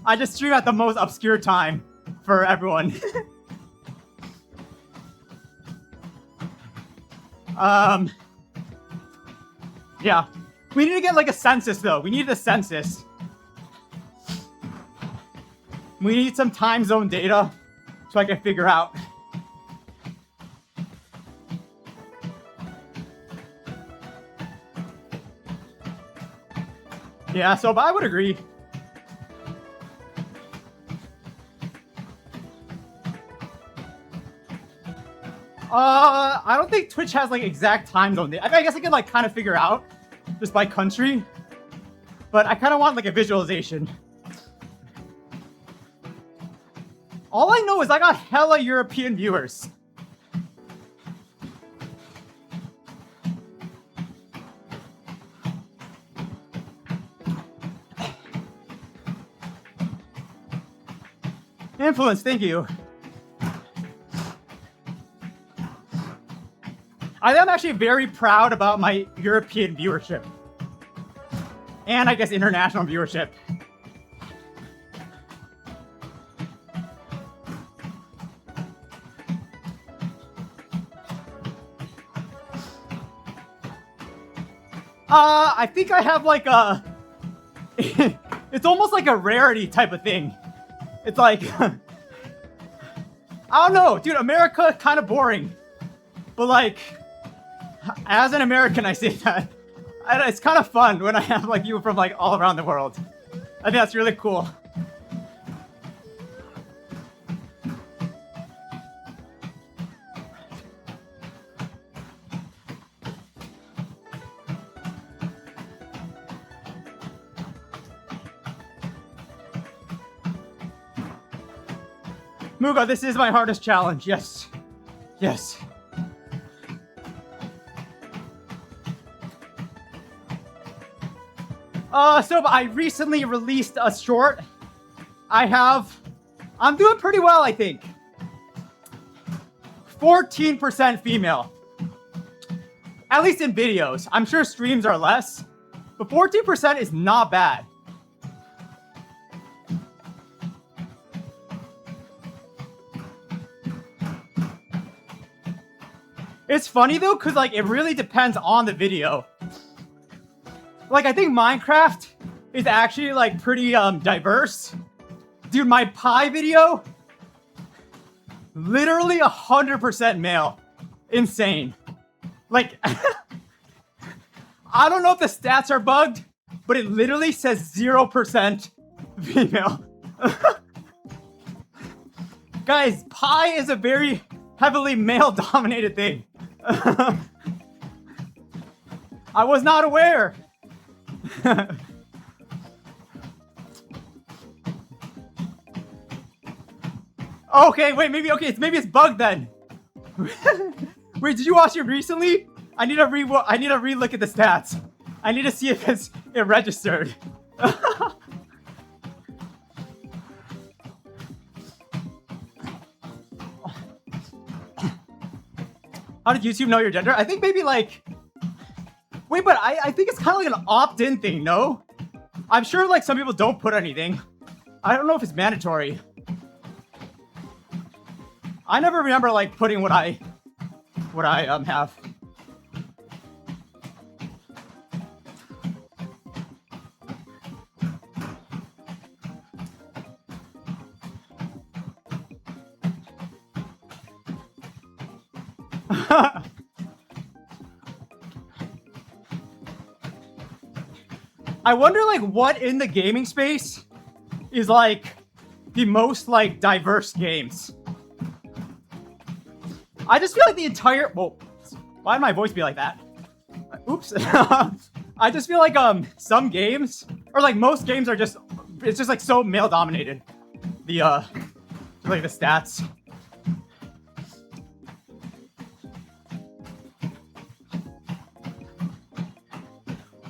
I just stream at the most obscure time for everyone. Yeah. We need to get like a census though. We need a census. We need some time zone data so I can figure out. Yeah, so but I would agree. I don't think Twitch has like exact time zone data. I guess I could like kind of figure out just by country, but I kind of want like a visualization. All I know is I got hella European viewers. Influence, thank you. I am actually very proud about my European viewership. And I guess international viewership. I think I have like a... It's almost like a rarity type of thing. It's like... I don't know, dude, America kind of boring. But like... As an American, I say that. It's kind of fun when I have like you from like all around the world. I think that's really cool. Muga, this is my hardest challenge. Yes. Yes. So I recently released a short. I'm doing pretty well, I think. 14% female. At least in videos. I'm sure streams are less, but 14% is not bad. It's funny though, because like it really depends on the video. Like I think Minecraft is actually like pretty diverse. Dude, my pie video, literally 100% male. Insane. Like, I don't know if the stats are bugged, but it literally says 0% female. Guys, pie is a very heavily male-dominated thing. I was not aware. Okay, wait, maybe it's bugged then. Wait, did you watch it recently? I need to re-look at the stats. I need to see if it registered. How did YouTube know your gender? I think maybe like... Wait, but I think it's kind of like an opt-in thing, no? I'm sure like some people don't put anything. I don't know if it's mandatory. I never remember like putting what I have. I wonder like what in the gaming space is like the most like diverse games. I just feel like the entire... Whoa. Why did my voice be like that? Oops. I just feel like some games, or like most games are just... It's just like so male dominated. Like the stats.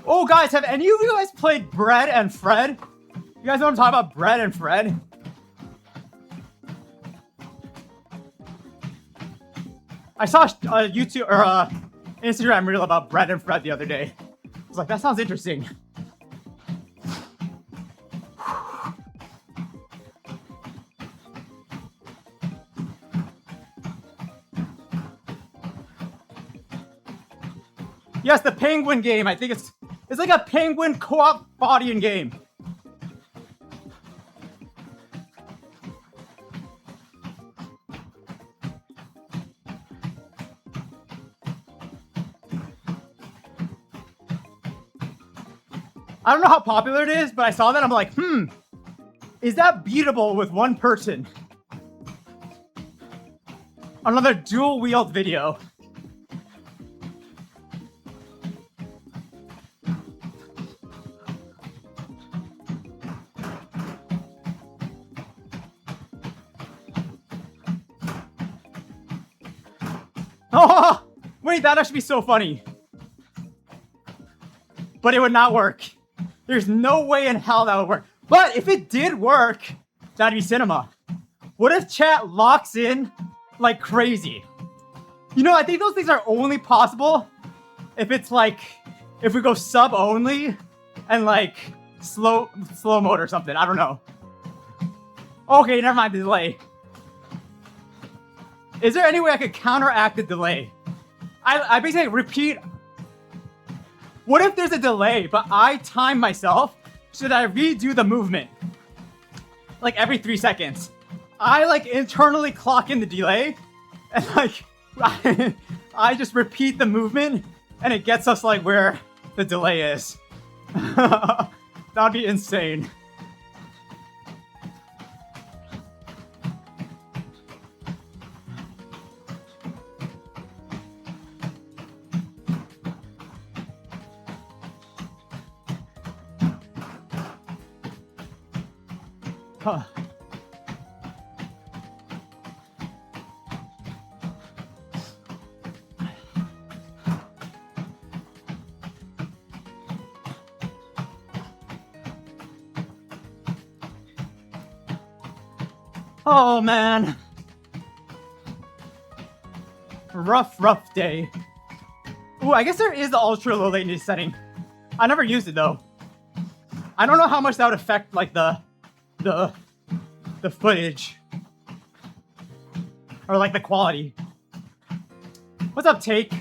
Oh guys, have any of you guys played Bread and Fred? You guys know what I'm talking about? Bread and Fred? I saw a YouTube or Instagram reel about Bread and Fred the other day. I was like, that sounds interesting. Yes, the Penguin game. I think it's like a Penguin co-op bodying game. I don't know how popular it is, but I saw that. I'm like, is that beatable with one person? Another dual-wield video. Oh, wait, that'd actually be so funny. But it would not work. There's no way in hell that would work. But if it did work, that'd be cinema. What if chat locks in like crazy? You know, I think those things are only possible if it's like, if we go sub only and like slow mode or something. I don't know. Okay, never mind the delay. Is there any way I could counteract the delay? I basically repeat. What if there's a delay, but I time myself? Should I redo the movement? Like every 3 seconds. I like internally clock in the delay and like I just repeat the movement and it gets us like where the delay is. That'd be insane. Oh man. Rough day. Ooh, I guess there is the ultra low latency setting. I never used it though. I don't know how much that would affect like the footage. Or like the quality. What's up, Take?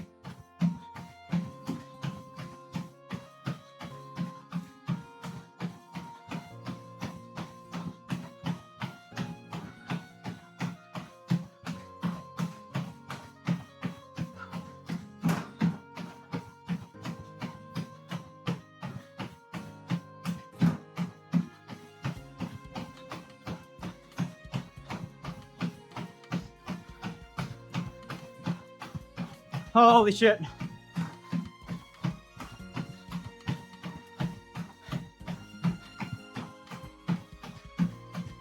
Holy shit.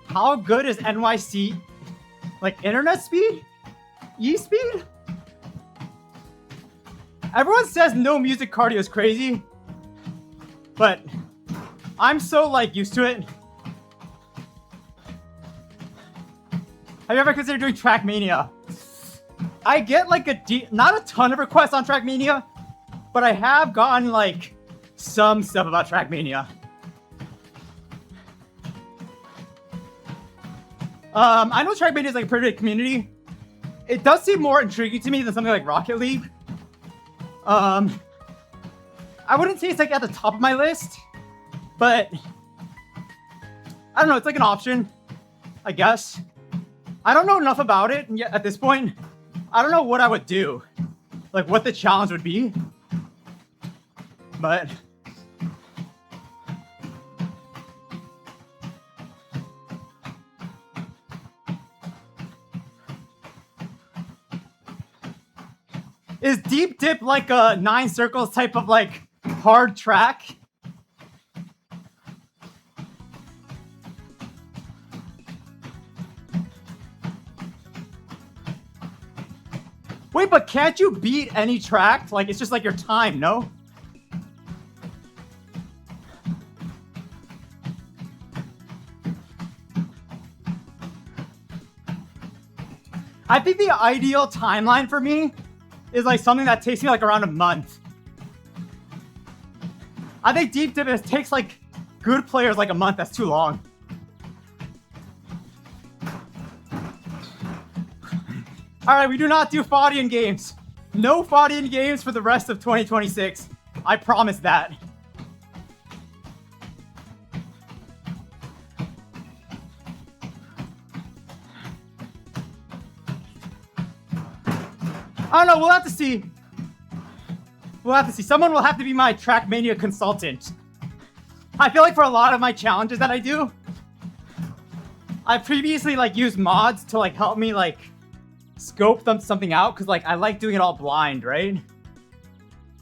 How good is NYC? Like internet speed? E-speed? Everyone says no music cardio is crazy, but I'm so like used to it. Have you ever considered doing Trackmania? I get like not a ton of requests on Trackmania, but I have gotten like some stuff about Trackmania. I know Trackmania is like a pretty big community. It does seem more intriguing to me than something like Rocket League. I wouldn't say it's like at the top of my list, but I don't know, it's like an option, I guess. I don't know enough about it yet at this point. I don't know what I would do, like what the challenge would be, but is Deep Dip like a 9 circles type of like hard track? Wait, but can't you beat any track? Like, it's just like your time, no? I think the ideal timeline for me is like something that takes me like around a month. I think Deep Dip takes like good players like a month. That's too long. Alright, we do not do Faudian games. No Faudian games for the rest of 2026. I promise that. I don't know, we'll have to see. We'll have to see. Someone will have to be my Trackmania consultant. I feel like for a lot of my challenges that I do, I previously like used mods to like help me like scope something out, because like I like doing it all blind, right?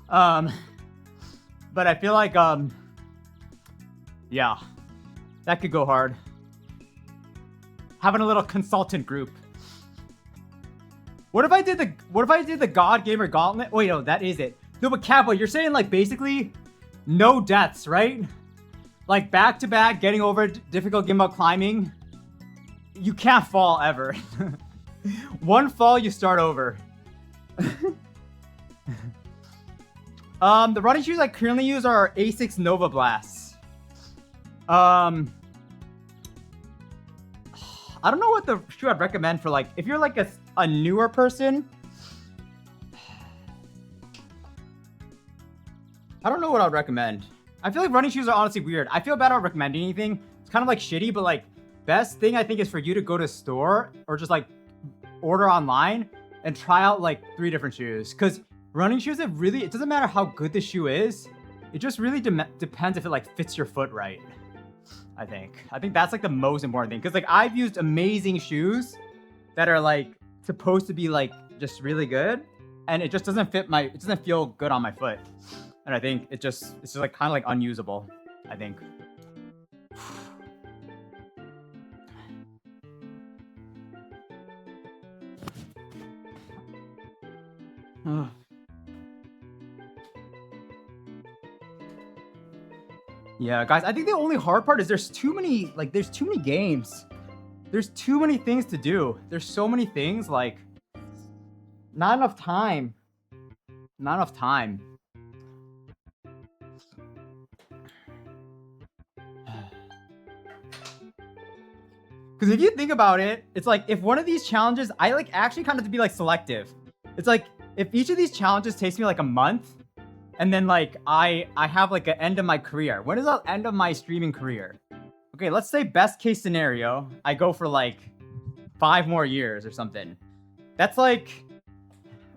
But I feel like yeah, that could go hard. Having a little consultant group. What if I did the God Gamer Gauntlet? Wait, no, that is it. No, but Capo, you're saying like basically no deaths, right? Like back to back, getting over difficult gimbal climbing. You can't fall ever. One fall, you start over. The running shoes I currently use are Asics Nova Blasts. I don't know what the shoe I'd recommend for like, if you're like a newer person. I don't know what I'd recommend. I feel like running shoes are honestly weird. I feel bad about recommending anything. It's kind of like shitty, but like best thing I think is for you to go to a store or just like order online and try out like 3 different shoes. Because running shoes, it doesn't matter how good the shoe is. It just really depends if it like fits your foot right. I think that's like the most important thing. Because like I've used amazing shoes that are like supposed to be like just really good, and it just doesn't it doesn't feel good on my foot. And I think it's just like kind of like unusable, I think. Yeah, guys, I think the only hard part is there's too many games. There's too many things to do. There's so many things, like, not enough time. Not enough time. Because if you think about it, it's like, if one of these challenges, I like actually kind of to be like selective. It's like, if each of these challenges takes me like a month, and then like I have like an end of my career. When is the end of my streaming career? Okay, let's say best case scenario, I go for like 5 more years or something. That's like,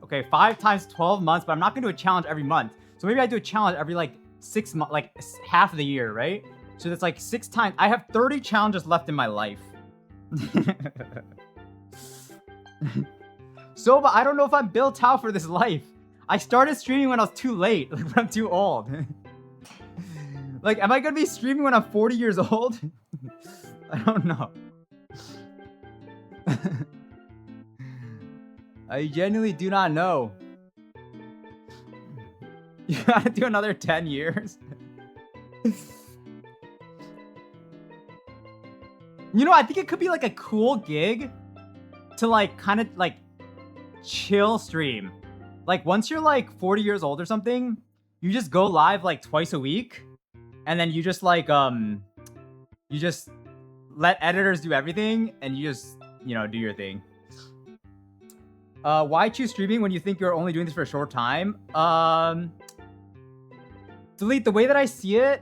okay, 5 times 12 months, but I'm not gonna do a challenge every month. So maybe I do a challenge every like 6 months, like half of the year, right? So that's like 6 times. I have 30 challenges left in my life. So, but I don't know if I'm built out for this life. I started streaming when I was too late, like when I'm too old. Like, am I gonna be streaming when I'm 40 years old? I don't know. I genuinely do not know. You gotta do another 10 years? You know, I think it could be like a cool gig to like kind of like chill stream. Like once you're like 40 years old or something, you just go live like twice a week, and then you just like you just let editors do everything, and you just, you know, do your thing. Why choose streaming when you think you're only doing this for a short time? Delete, the way that I see it.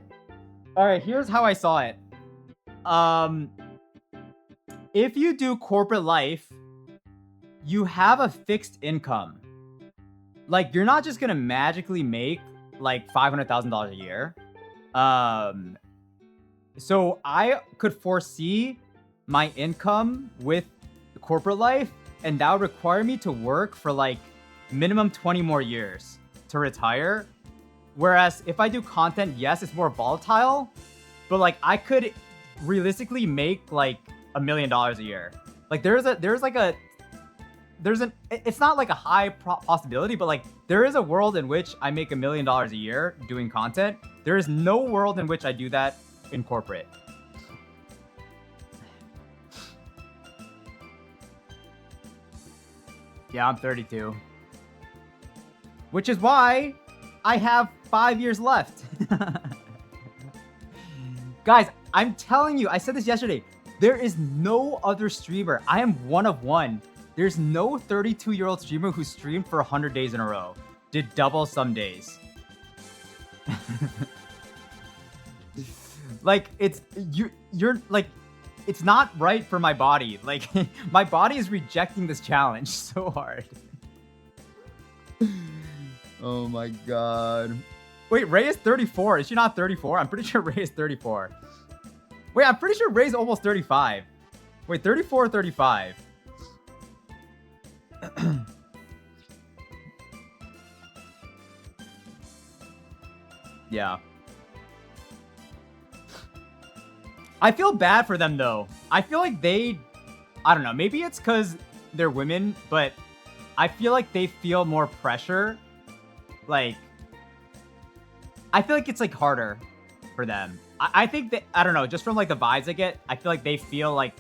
All right, here's how I saw it. If you do corporate life, you have a fixed income. Like, you're not just gonna magically make like $500,000 a year. So I could foresee my income with corporate life, and that would require me to work for like minimum 20 more years to retire. Whereas if I do content, yes, it's more volatile, but like I could realistically make like $1 million a year. Like it's not like a high possibility, but like there is a world in which I make $1 million a year doing content. There is no world in which I do that in corporate. Yeah, I'm 32. Which is why I have 5 years left. Guys, I'm telling you, I said this yesterday. There is no other streamer. I am one of one. There's no 32-year-old streamer who streamed for 100 days in a row. Did double some days. Like, you're like, it's not right for my body. Like, my body is rejecting this challenge so hard. Oh my god. Wait, Ray is 34. Is she not 34? I'm pretty sure Ray is 34. Wait, I'm pretty sure Ray's almost 35. Wait, 34 or 35? Yeah. I feel bad for them though. I feel like I don't know, maybe it's because they're women, but I feel like they feel more pressure. Like, I feel like it's like harder for them. I think that, I don't know, just from like the vibes I get, I feel like they feel like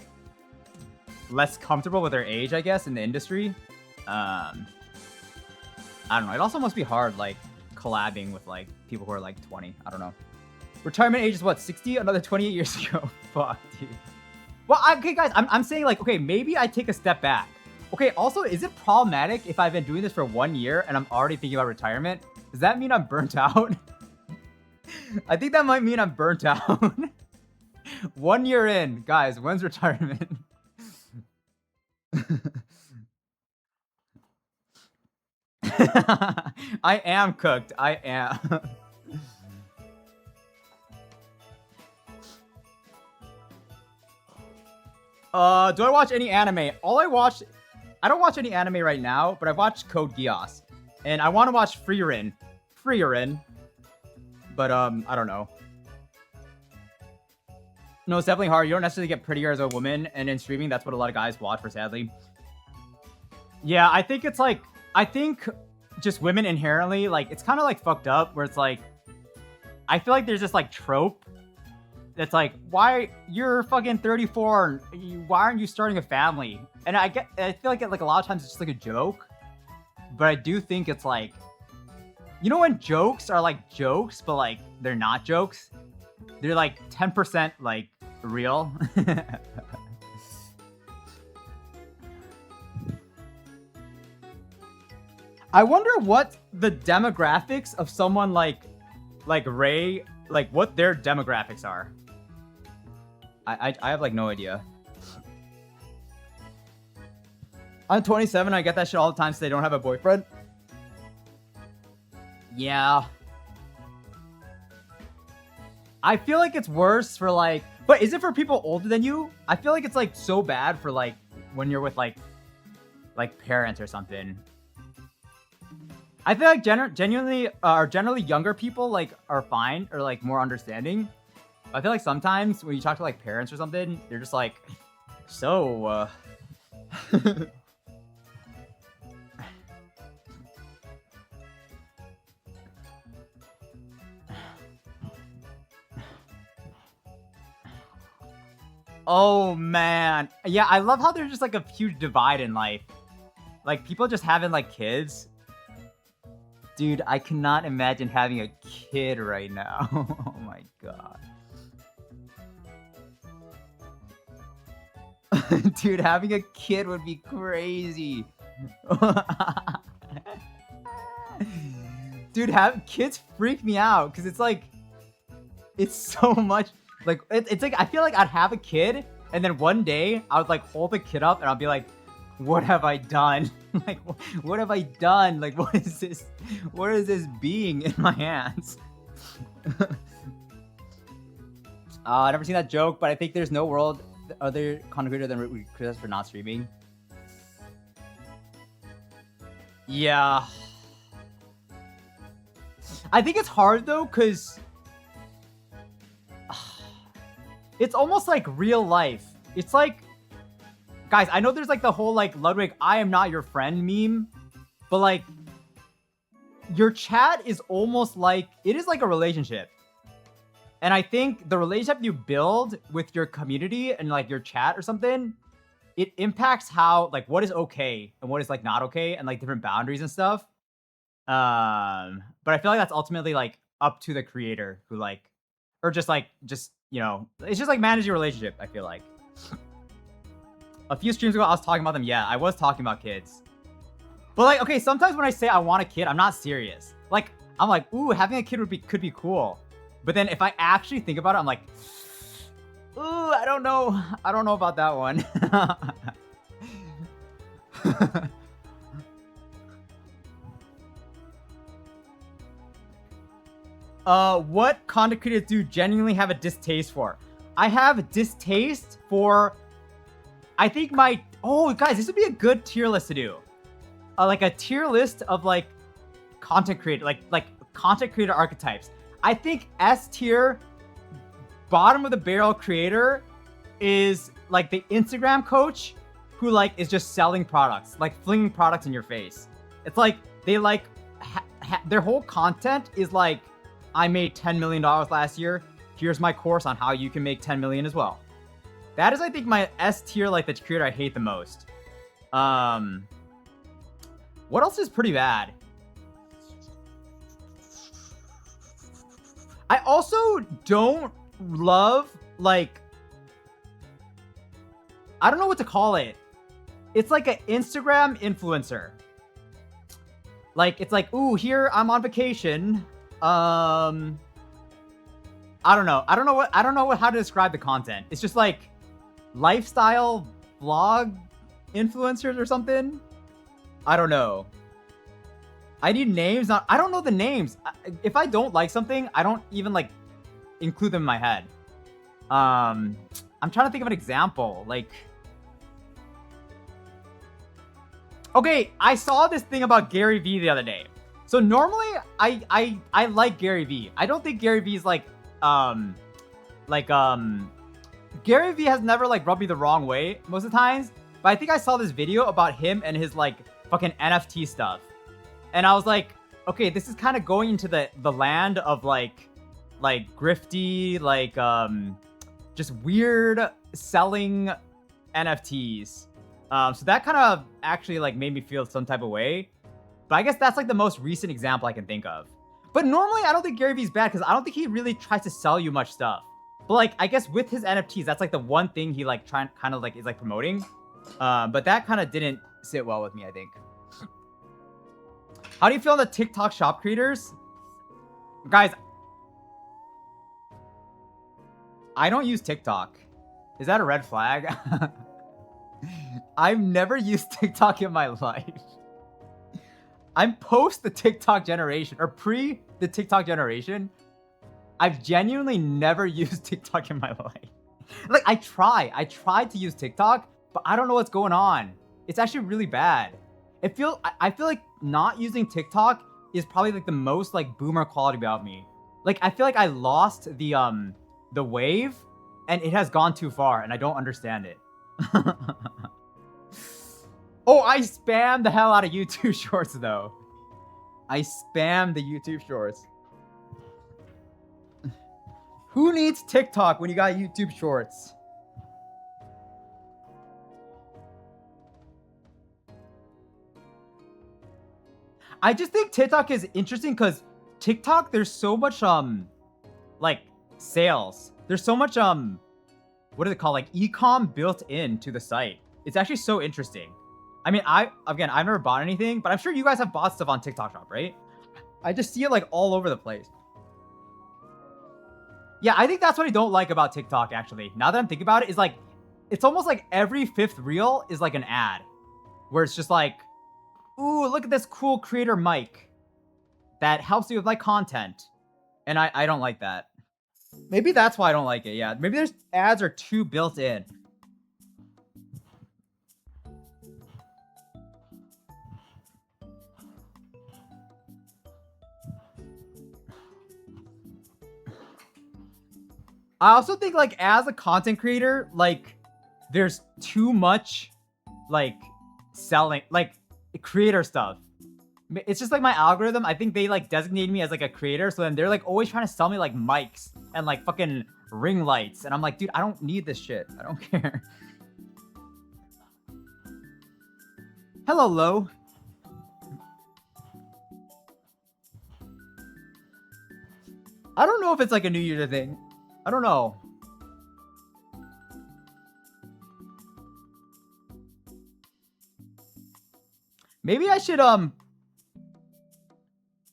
less comfortable with their age, I guess, in the industry. I don't know. It also must be hard, like, collabing with like people who are like 20. I don't know. Retirement age is what, 60? Another 28 years ago. Fuck, dude. Well, okay, guys, I'm saying like, okay, maybe I take a step back. Okay, also, is it problematic if I've been doing this for 1 year and I'm already thinking about retirement? Does that mean I'm burnt out? I think that might mean I'm burnt out. 1 year in. Guys, when's retirement? I am cooked. I am. Do I watch any anime? I don't watch any anime right now, but I've watched Code Geass. And I want to watch Frieren. But, I don't know. No, it's definitely hard. You don't necessarily get prettier as a woman, and in streaming, that's what a lot of guys watch for, sadly. Yeah, I think it's like, I think just women inherently, like, it's kind of like fucked up, where it's like, I feel like there's this like trope That's like, why you're fucking 34? Why aren't you starting a family? And I feel like a lot of times it's just like a joke, but I do think it's like, you know, when jokes are like jokes, but like they're not jokes. They're like 10% like real. I wonder what the demographics of someone like Ray, like what their demographics are. I have like no idea. I'm 27. I get that shit all the time, so they don't have a boyfriend. Yeah. I feel like it's worse for like, but is it for people older than you? I feel like it's like so bad for like when you're with like parents or something. I feel like generally younger people like are fine or like more understanding. I feel like sometimes when you talk to like parents or something, they're just like, so oh man. Yeah, I love how there's just like a huge divide in life. Like people just having like kids. Dude, I cannot imagine having a kid right now. Oh my god. Dude, having a kid would be crazy. Dude, kids freak me out because it's like, it's so much. Like, it's like, I feel like I'd have a kid and then one day I would like hold the kid up and I'll be like, what have I done? Like, what have I done? Like, what is this? What is this being in my hands? I never seen that joke, but I think there's no world other content creator than we criticize for not streaming. Yeah. I think it's hard though, because it's almost like real life. It's like, guys, I know there's like the whole like Ludwig, I am not your friend meme, but like your chat is almost like, it is like a relationship. And I think the relationship you build with your community and like your chat or something, it impacts how like what is okay and what is like not okay and like different boundaries and stuff. But I feel like that's ultimately like up to the creator who like, or just you know, it's just like managing a relationship, I feel like. A few streams ago, I was talking about them. Yeah, I was talking about kids. But like, okay, sometimes when I say I want a kid, I'm not serious. Like, I'm like, ooh, having a kid could be cool. But then if I actually think about it, I'm like, ooh, I don't know. I don't know about that one. What content creators do you genuinely have a distaste for? I have a distaste for, I think oh guys, this would be a good tier list to do. Like a tier list of like content creator, like content creator archetypes. I think S tier, bottom of the barrel creator is like the Instagram coach who like is just selling products, like flinging products in your face. It's like they like their whole content is like, I made $10 million last year. Here's my course on how you can make 10 million as well. That is, I think, my S tier, like the creator I hate the most. What else is pretty bad? I also don't love, like, I don't know what to call it. It's like an Instagram influencer. Like, it's like, ooh, here I'm on vacation. I don't know. I don't know how to describe the content. It's just like lifestyle vlog influencers or something. I don't know. I need names. I don't know the names. If I don't like something, I don't even like include them in my head. I'm trying to think of an example. Like, okay, I saw this thing about Gary Vee the other day. So normally I like Gary Vee. I don't think Gary Vee is like Gary Vee has never like rubbed me the wrong way most of the times. But I think I saw this video about him and his like fucking NFT stuff. And I was like, okay, this is kind of going into the land of like like grifty, like just weird selling NFTs. So that kind of actually like made me feel some type of way. But I guess that's like the most recent example I can think of. But normally I don't think Gary Vee's bad because I don't think he really tries to sell you much stuff. But like I guess with his NFTs, that's like the one thing he like kind of like is like promoting. But that kind of didn't sit well with me, I think. How do you feel on the TikTok shop creators? Guys, I don't use TikTok. Is that a red flag? I've never used TikTok in my life. I'm post the TikTok generation or pre the TikTok generation. I've genuinely never used TikTok in my life. Like I tried to use TikTok, but I don't know what's going on. It's actually really bad. I feel like not using TikTok is probably like the most like boomer quality about me. Like I feel like I lost the wave and it has gone too far and I don't understand it. Oh, I spam the hell out of YouTube Shorts though. I spam the YouTube Shorts. Who needs TikTok when you got YouTube Shorts? I just think TikTok is interesting because TikTok, there's so much like sales. There's so much what is it called? Like e-com built into the site. It's actually so interesting. I mean, I've never bought anything, but I'm sure you guys have bought stuff on TikTok Shop, right? I just see it like all over the place. Yeah, I think that's what I don't like about TikTok, actually. Now that I'm thinking about it, is like, it's almost like every fifth reel is like an ad. Where it's just like, ooh, look at this cool creator mic that helps you with like content. And I don't like that. Maybe that's why I don't like it, yeah. Maybe there's ads are too built in. I also think like as a content creator, like there's too much like selling, like creator stuff. It's just like my algorithm. I think they like designate me as like a creator. So then they're like always trying to sell me like mics and like fucking ring lights. And I'm like, dude, I don't need this shit. I don't care. Hello, Lo. I don't know if it's like a New Year's thing. I don't know. Maybe I should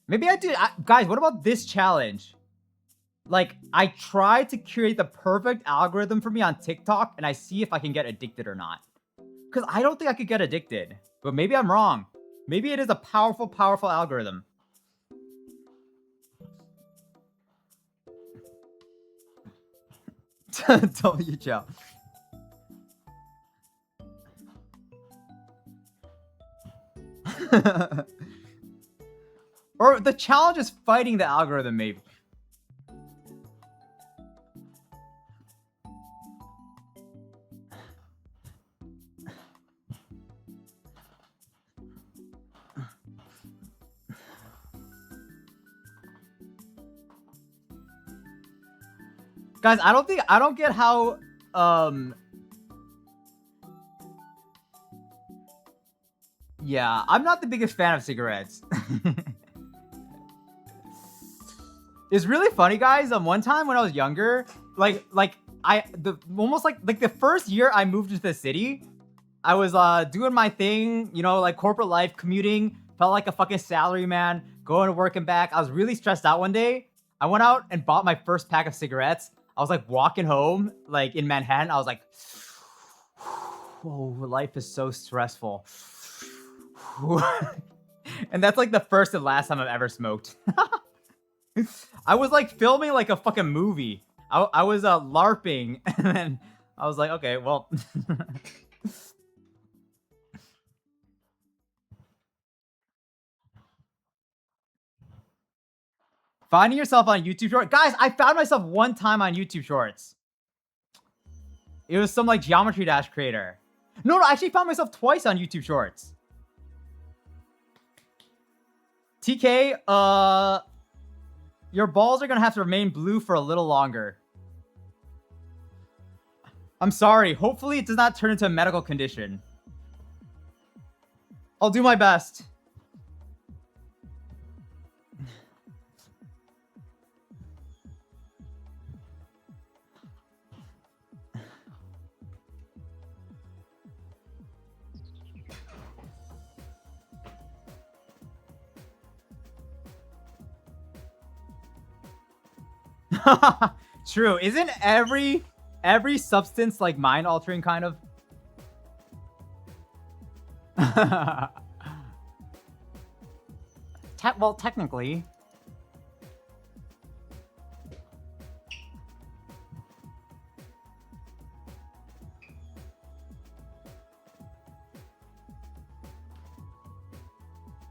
maybe I do. Guys, what about this challenge? Like I try to create the perfect algorithm for me on TikTok and I see if I can get addicted or not. Cuz I don't think I could get addicted. But maybe I'm wrong. Maybe it is a powerful algorithm. W Chow. Or the challenge is fighting the algorithm, maybe. Guys, I don't get how yeah, I'm not the biggest fan of cigarettes. It's really funny, guys. One time when I was younger, almost like the first year I moved into the city, I was doing my thing, you know, like corporate life, commuting, felt like a fucking salary man, going to work and back. I was really stressed out one day. I went out and bought my first pack of cigarettes. I was like walking home, like in Manhattan. I was like, oh, life is so stressful. And that's like the first and last time I've ever smoked. I was like filming like a fucking movie. I was LARPing and then I was like, okay, well. Finding yourself on YouTube Shorts. Guys, I found myself one time on YouTube Shorts. It was some like Geometry Dash creator. No, I actually found myself twice on YouTube Shorts. TK, Your balls are gonna have to remain blue for a little longer. I'm sorry. Hopefully it does not turn into a medical condition. I'll do my best. True. Isn't every substance like mind altering kind of? Well, technically.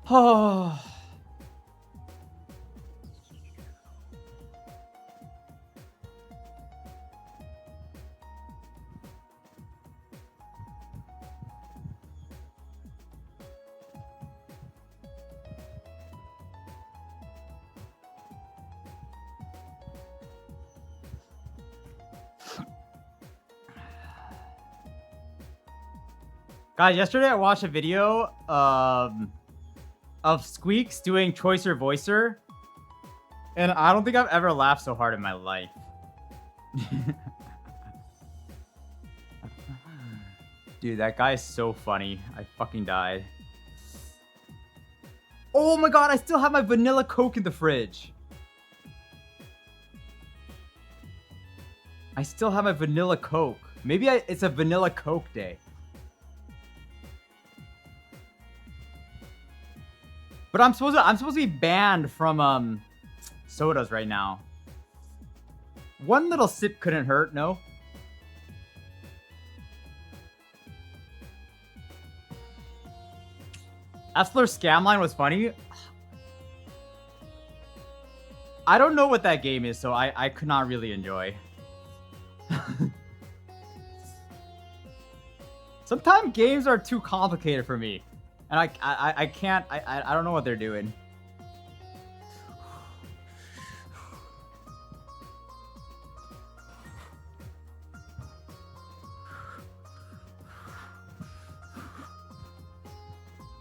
Oh. Guys, yesterday I watched a video of Squeaks doing Choicer Voicer, and I don't think I've ever laughed so hard in my life. Dude, that guy is so funny. I fucking died. Oh my god, I still have my vanilla Coke in the fridge. I still have my vanilla Coke. Maybe it's a vanilla Coke day. But I'm supposed to be banned from sodas right now. One little sip couldn't hurt, no? Essler's Scamline was funny. I don't know what that game is, so I could not really enjoy. Sometimes games are too complicated for me. And I can't, I don't know what they're doing.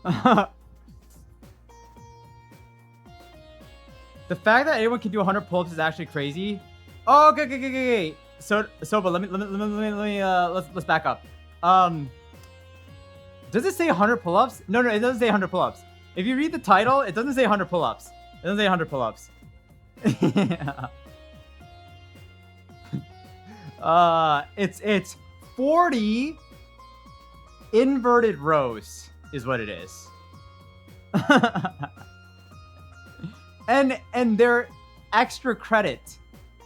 The fact that anyone can do 100 pull-ups is actually crazy. Oh, okay. So, but let's back up. Does it say 100 pull-ups? No, it doesn't say 100 pull-ups. If you read the title, it doesn't say 100 pull-ups. It doesn't say 100 pull-ups. It's 40 inverted rows is what it is. and they're extra credit.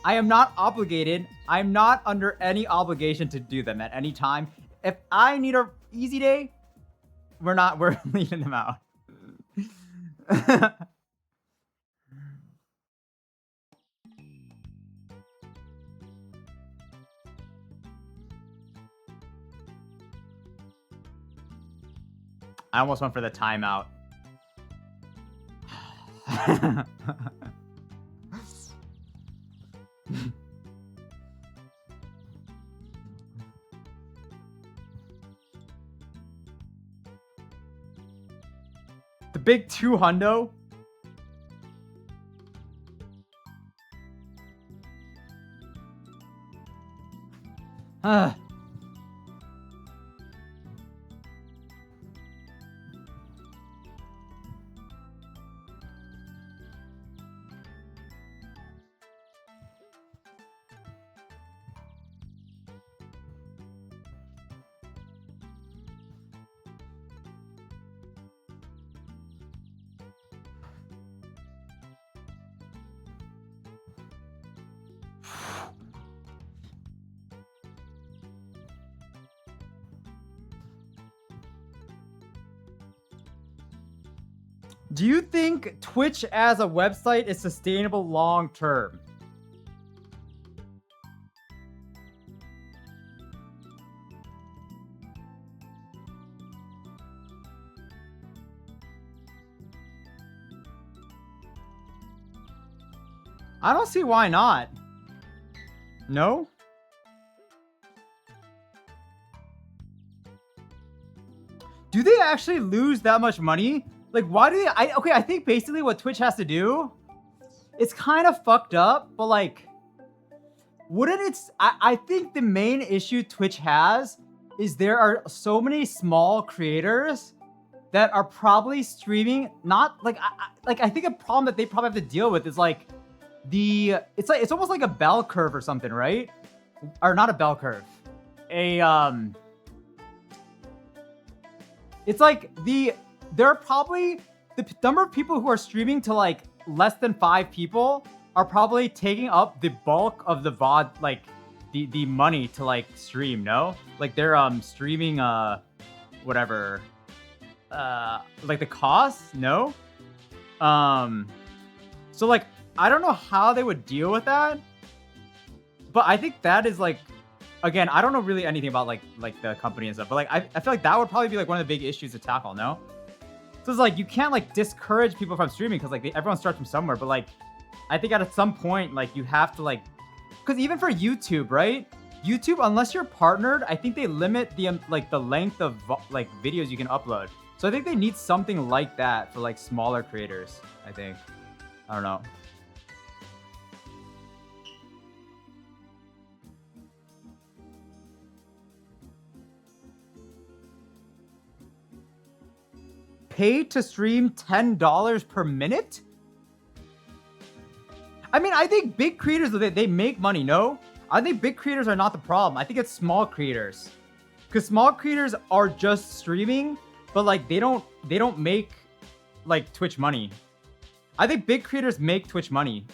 I am not obligated. I'm not under any obligation to do them at any time. If I need a easy day, we're leaving them out. I almost went for the timeout. The big 200. Do you think Twitch as a website is sustainable long term? I don't see why not. No? Do they actually lose that much money? Like, why do they? I think basically what Twitch has to do, it's kind of fucked up, but like, wouldn't it? I think the main issue Twitch has is there are so many small creators that are probably streaming. Not like, I think a problem that they probably have to deal with is like it's almost like a bell curve or something, right? Or not a bell curve, it's like there are probably the number of people who are streaming to like less than 5 people are probably taking up the bulk of the VOD, like the money to like stream, no? Like they're streaming whatever like the costs, no? So like I don't know how they would deal with that. But I think that is like, again, I don't know really anything about like the company and stuff, but like I feel like that would probably be like one of the big issues to tackle, no? So it's like you can't like discourage people from streaming because like everyone starts from somewhere, but like I think at some point like you have to like, because even for YouTube, right? YouTube, unless you're partnered, I think they limit the like the length of like videos you can upload. So I think they need something like that for like smaller creators. I think, I don't know. Pay to stream $10 per minute? I mean, I think big creators, they make money, no? I think big creators are not the problem. I think it's small creators. Because small creators are just streaming, but like they don't make like Twitch money. I think big creators make Twitch money.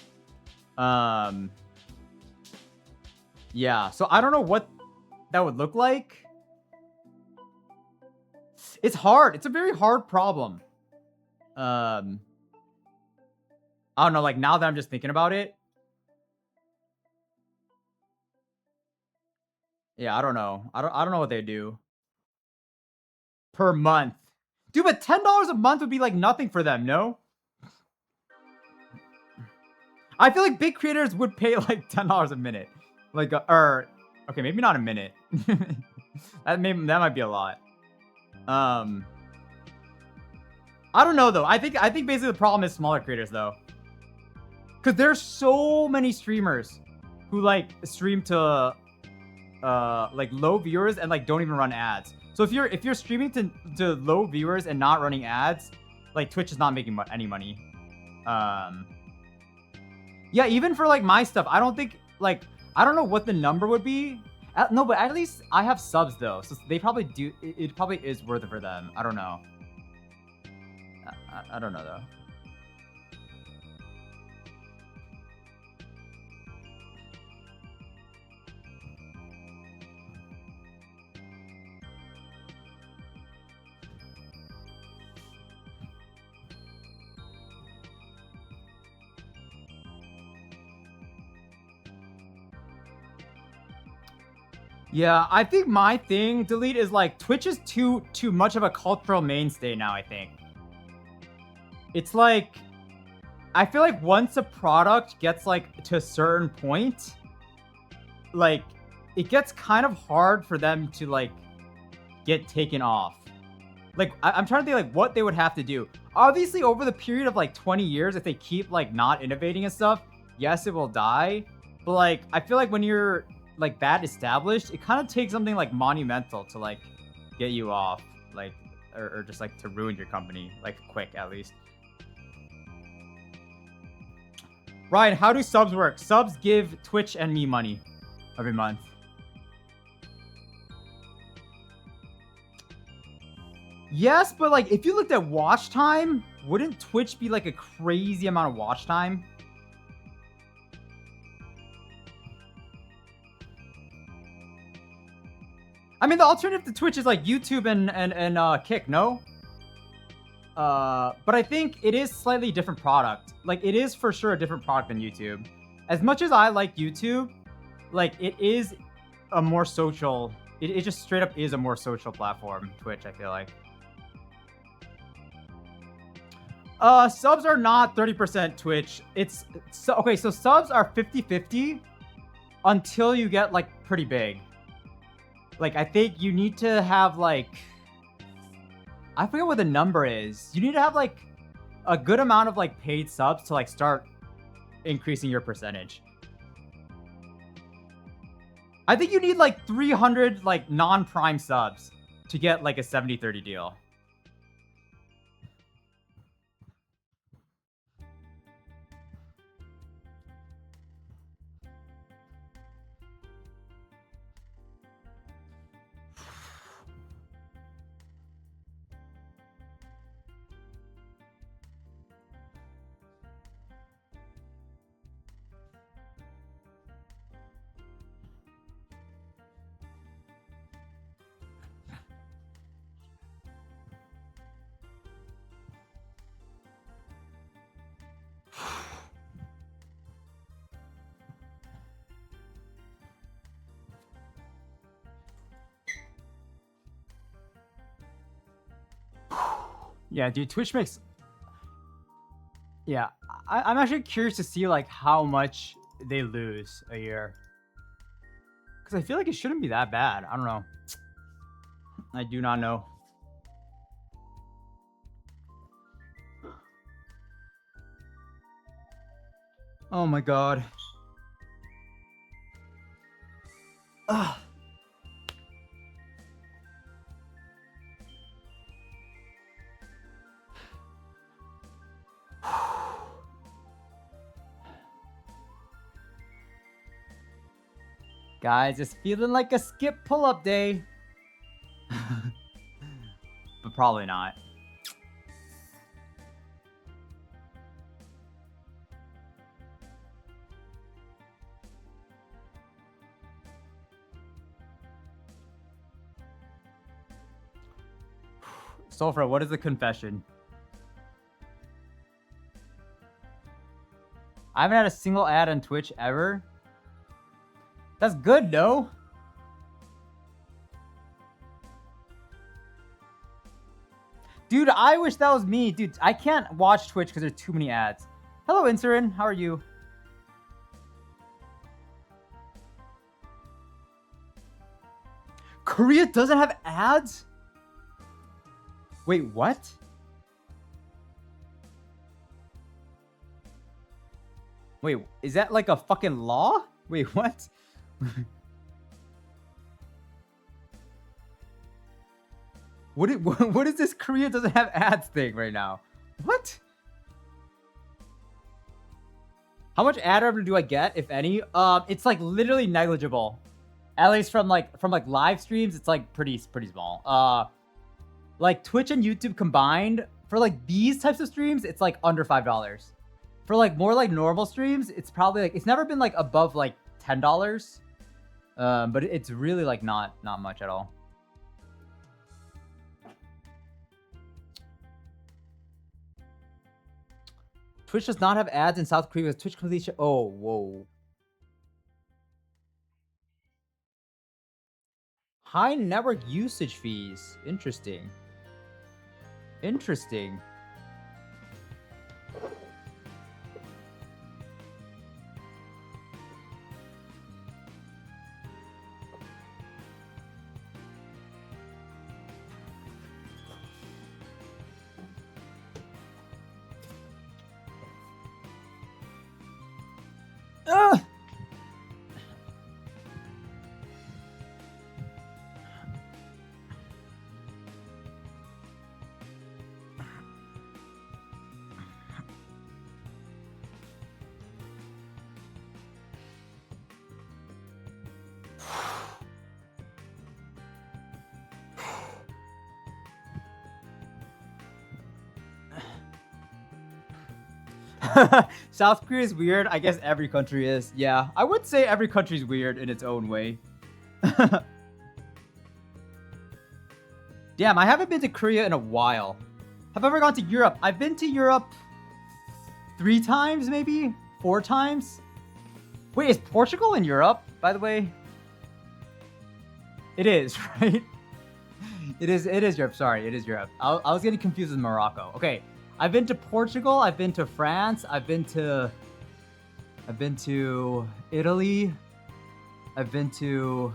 Yeah, so I don't know what that would look like. It's hard. It's a very hard problem. I don't know, like now that I'm just thinking about it. Yeah, I don't know. I don't know what they do. Per month. Dude, but $10 a month would be like nothing for them, no? I feel like big creators would pay like $10 a minute. Like okay, maybe not a minute. that might be a lot. I don't know though. I think basically the problem is smaller creators though. Cause there's so many streamers who like stream to like low viewers and like don't even run ads. So if you're streaming to low viewers and not running ads, like Twitch is not making any money. Yeah, even for like my stuff, I don't think like I don't know what the number would be. No, but at least I have subs though, so they probably do. It probably is worth it for them. I don't know. I don't know though. Yeah, I think my thing, Delete, is like Twitch is too much of a cultural mainstay now, I think. It's like I feel like once a product gets like to a certain point, like it gets kind of hard for them to like get taken off. Like I'm trying to think like what they would have to do. Obviously over the period of like 20 years, if they keep like not innovating and stuff, yes, it will die. But like I feel like when you're like that established, it kind of takes something like monumental to like get you off, like or just like to ruin your company, like quick at least. Ryan, how do subs work? Subs give Twitch and me money every month. Yes, but like if you looked at watch time, wouldn't Twitch be like a crazy amount of watch time? I mean, the alternative to Twitch is like YouTube and Kick, no? But I think it is slightly different product. Like, it is for sure a different product than YouTube. As much as I like YouTube, like, it is a more social... It just straight up is a more social platform, Twitch, I feel like. Subs are not 30% Twitch. It's so okay, so subs are 50-50 until you get like pretty big. Like I think you need to have like I forget what the number is. You need to have like a good amount of like paid subs to like start increasing your percentage. I think you need like 300 like non-prime subs to get like a 70-30 deal. Yeah, dude, Twitch makes... Yeah, I'm actually curious to see, like, how much they lose a year. Because I feel like it shouldn't be that bad. I don't know. I do not know. Oh my god. Ugh. Guys, it's feeling like a skip pull-up day. But probably not. Sulfur, what is the confession? I haven't had a single ad on Twitch ever. That's good, no? Dude, I wish that was me. Dude, I can't watch Twitch because there's too many ads. Hello, Insurin. How are you? Korea doesn't have ads? Wait, what? Wait, is that like a fucking law? Wait, what? What is this Korea doesn't have ads thing right now? What? How much ad revenue do I get, if any? It's like literally negligible. At least from like live streams, it's like pretty small. Like Twitch and YouTube combined for like these types of streams, it's like under $5. For like more like normal streams, it's probably like it's never been like above like $10. But it's really like not much at all. Twitch does not have ads in South Korea. Twitch completely. Oh, whoa. High network usage fees. Interesting. Interesting. Ugh! South Korea is weird. I guess every country is. Yeah, I would say every country is weird in its own way. Damn, I haven't been to Korea in a while. Have I ever gone to Europe? I've been to Europe 3 times, maybe 4 times. Wait, is Portugal in Europe, by the way? It is, right? It is Europe. Sorry, it is Europe. I was getting confused with Morocco. Okay, I've been to Portugal, I've been to France, I've been to Italy, I've been to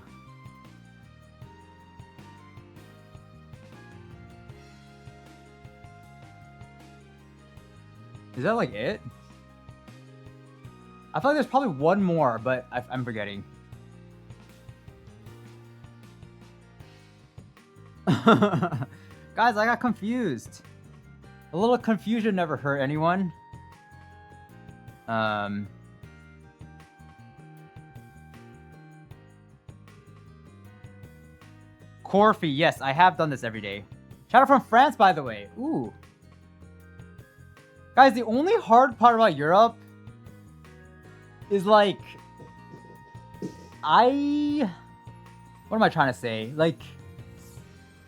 Is that like it? I feel like there's probably one more, but I'm forgetting. Guys, I got confused. A little confusion never hurt anyone. Corfu, yes, I have done this every day. Shout out from France, by the way. Ooh. Guys, the only hard part about Europe is like, what am I trying to say? Like,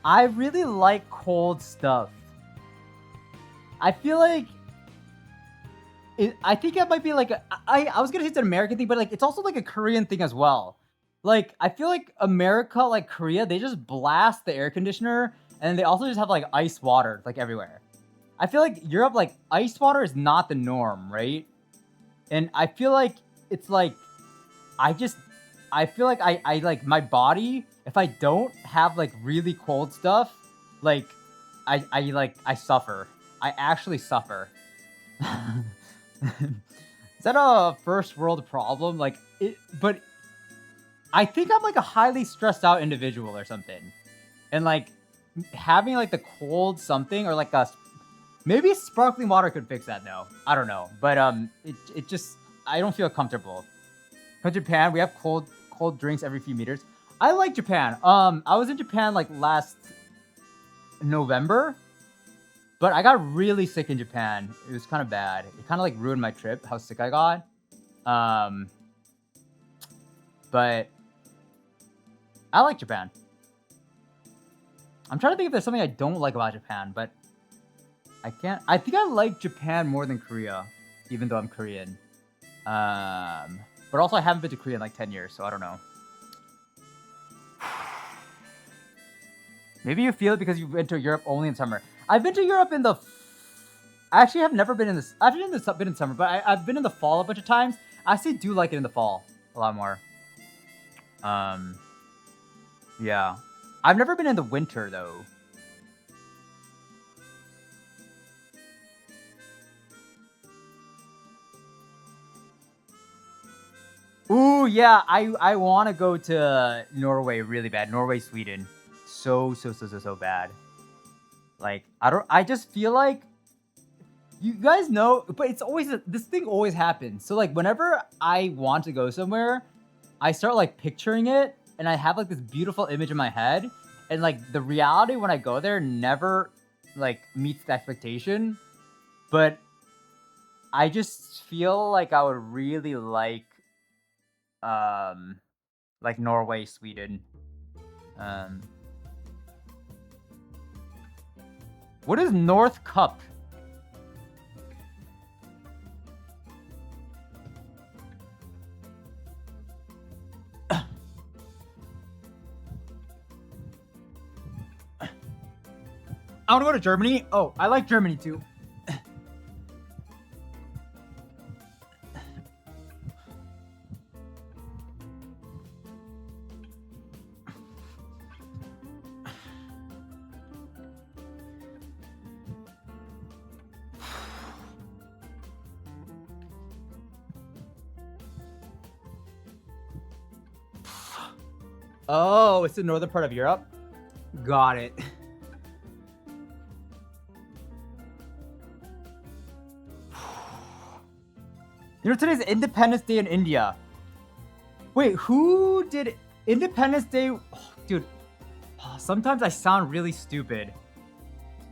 I really like cold stuff. I feel like, I think it might be like, I was gonna say it's an American thing, but like, it's also like a Korean thing as well. Like, I feel like America, like Korea, they just blast the air conditioner, and they also just have like ice water, like everywhere. I feel like Europe, like ice water is not the norm, right? And I feel like it's like, I feel like I like my body, if I don't have like really cold stuff, like I suffer. I actually suffer. Is that a first world problem? Like but I think I'm like a highly stressed out individual or something. And like having like the cold something or like maybe sparkling water could fix that though. I don't know. But it just, I don't feel comfortable. In Japan, we have cold drinks every few meters. I like Japan. I was in Japan like last November, but I got really sick in Japan. It was kind of bad. It kind of like ruined my trip, how sick I got. But I like Japan. I'm trying to think if there's something I don't like about Japan, but I can't. I think I like Japan more than Korea, even though I'm Korean. But also I haven't been to Korea in like 10 years, so I don't know. Maybe you feel it because you've been to Europe only in summer. I've been to Europe in the... I actually have never been in this... I've been in summer, but I've been in the fall a bunch of times. I actually do like it in the fall a lot more. Yeah. I've never been in the winter, though. Ooh, yeah, I want to go to Norway really bad. Norway, Sweden. So bad. Like, I just feel like, you guys know, but it's always, this thing always happens. So like, whenever I want to go somewhere, I start like picturing it, and I have like this beautiful image in my head, and like the reality when I go there never like meets the expectation. But I just feel like I would really like Norway, Sweden. What is North Cup? I want to go to Germany. Oh, I like Germany too. Oh, it's the northern part of Europe? Got it. You know, today's Independence Day in India. Wait, who did Independence Day? Oh, dude, sometimes I sound really stupid.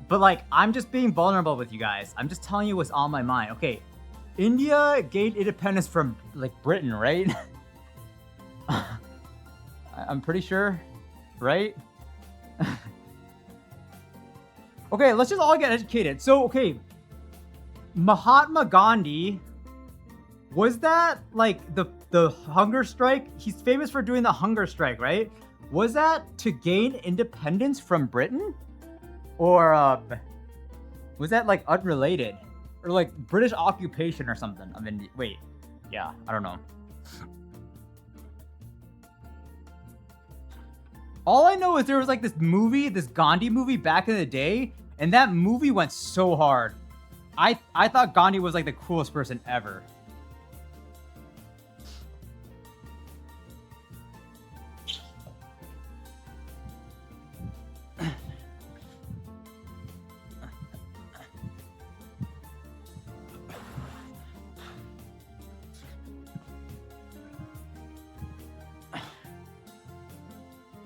But like, I'm just being vulnerable with you guys. I'm just telling you what's on my mind. Okay, India gained independence from like Britain, right? I'm pretty sure, right? Okay, let's just all get educated. So, okay, Mahatma Gandhi, was that like the hunger strike? He's famous for doing the hunger strike, right? Was that to gain independence from Britain? Or Was that like unrelated? Or like British occupation or something? I mean, wait. Yeah, I don't know. All I know is there was like this movie, this Gandhi movie back in the day, and that movie went so hard. I thought Gandhi was like the coolest person ever.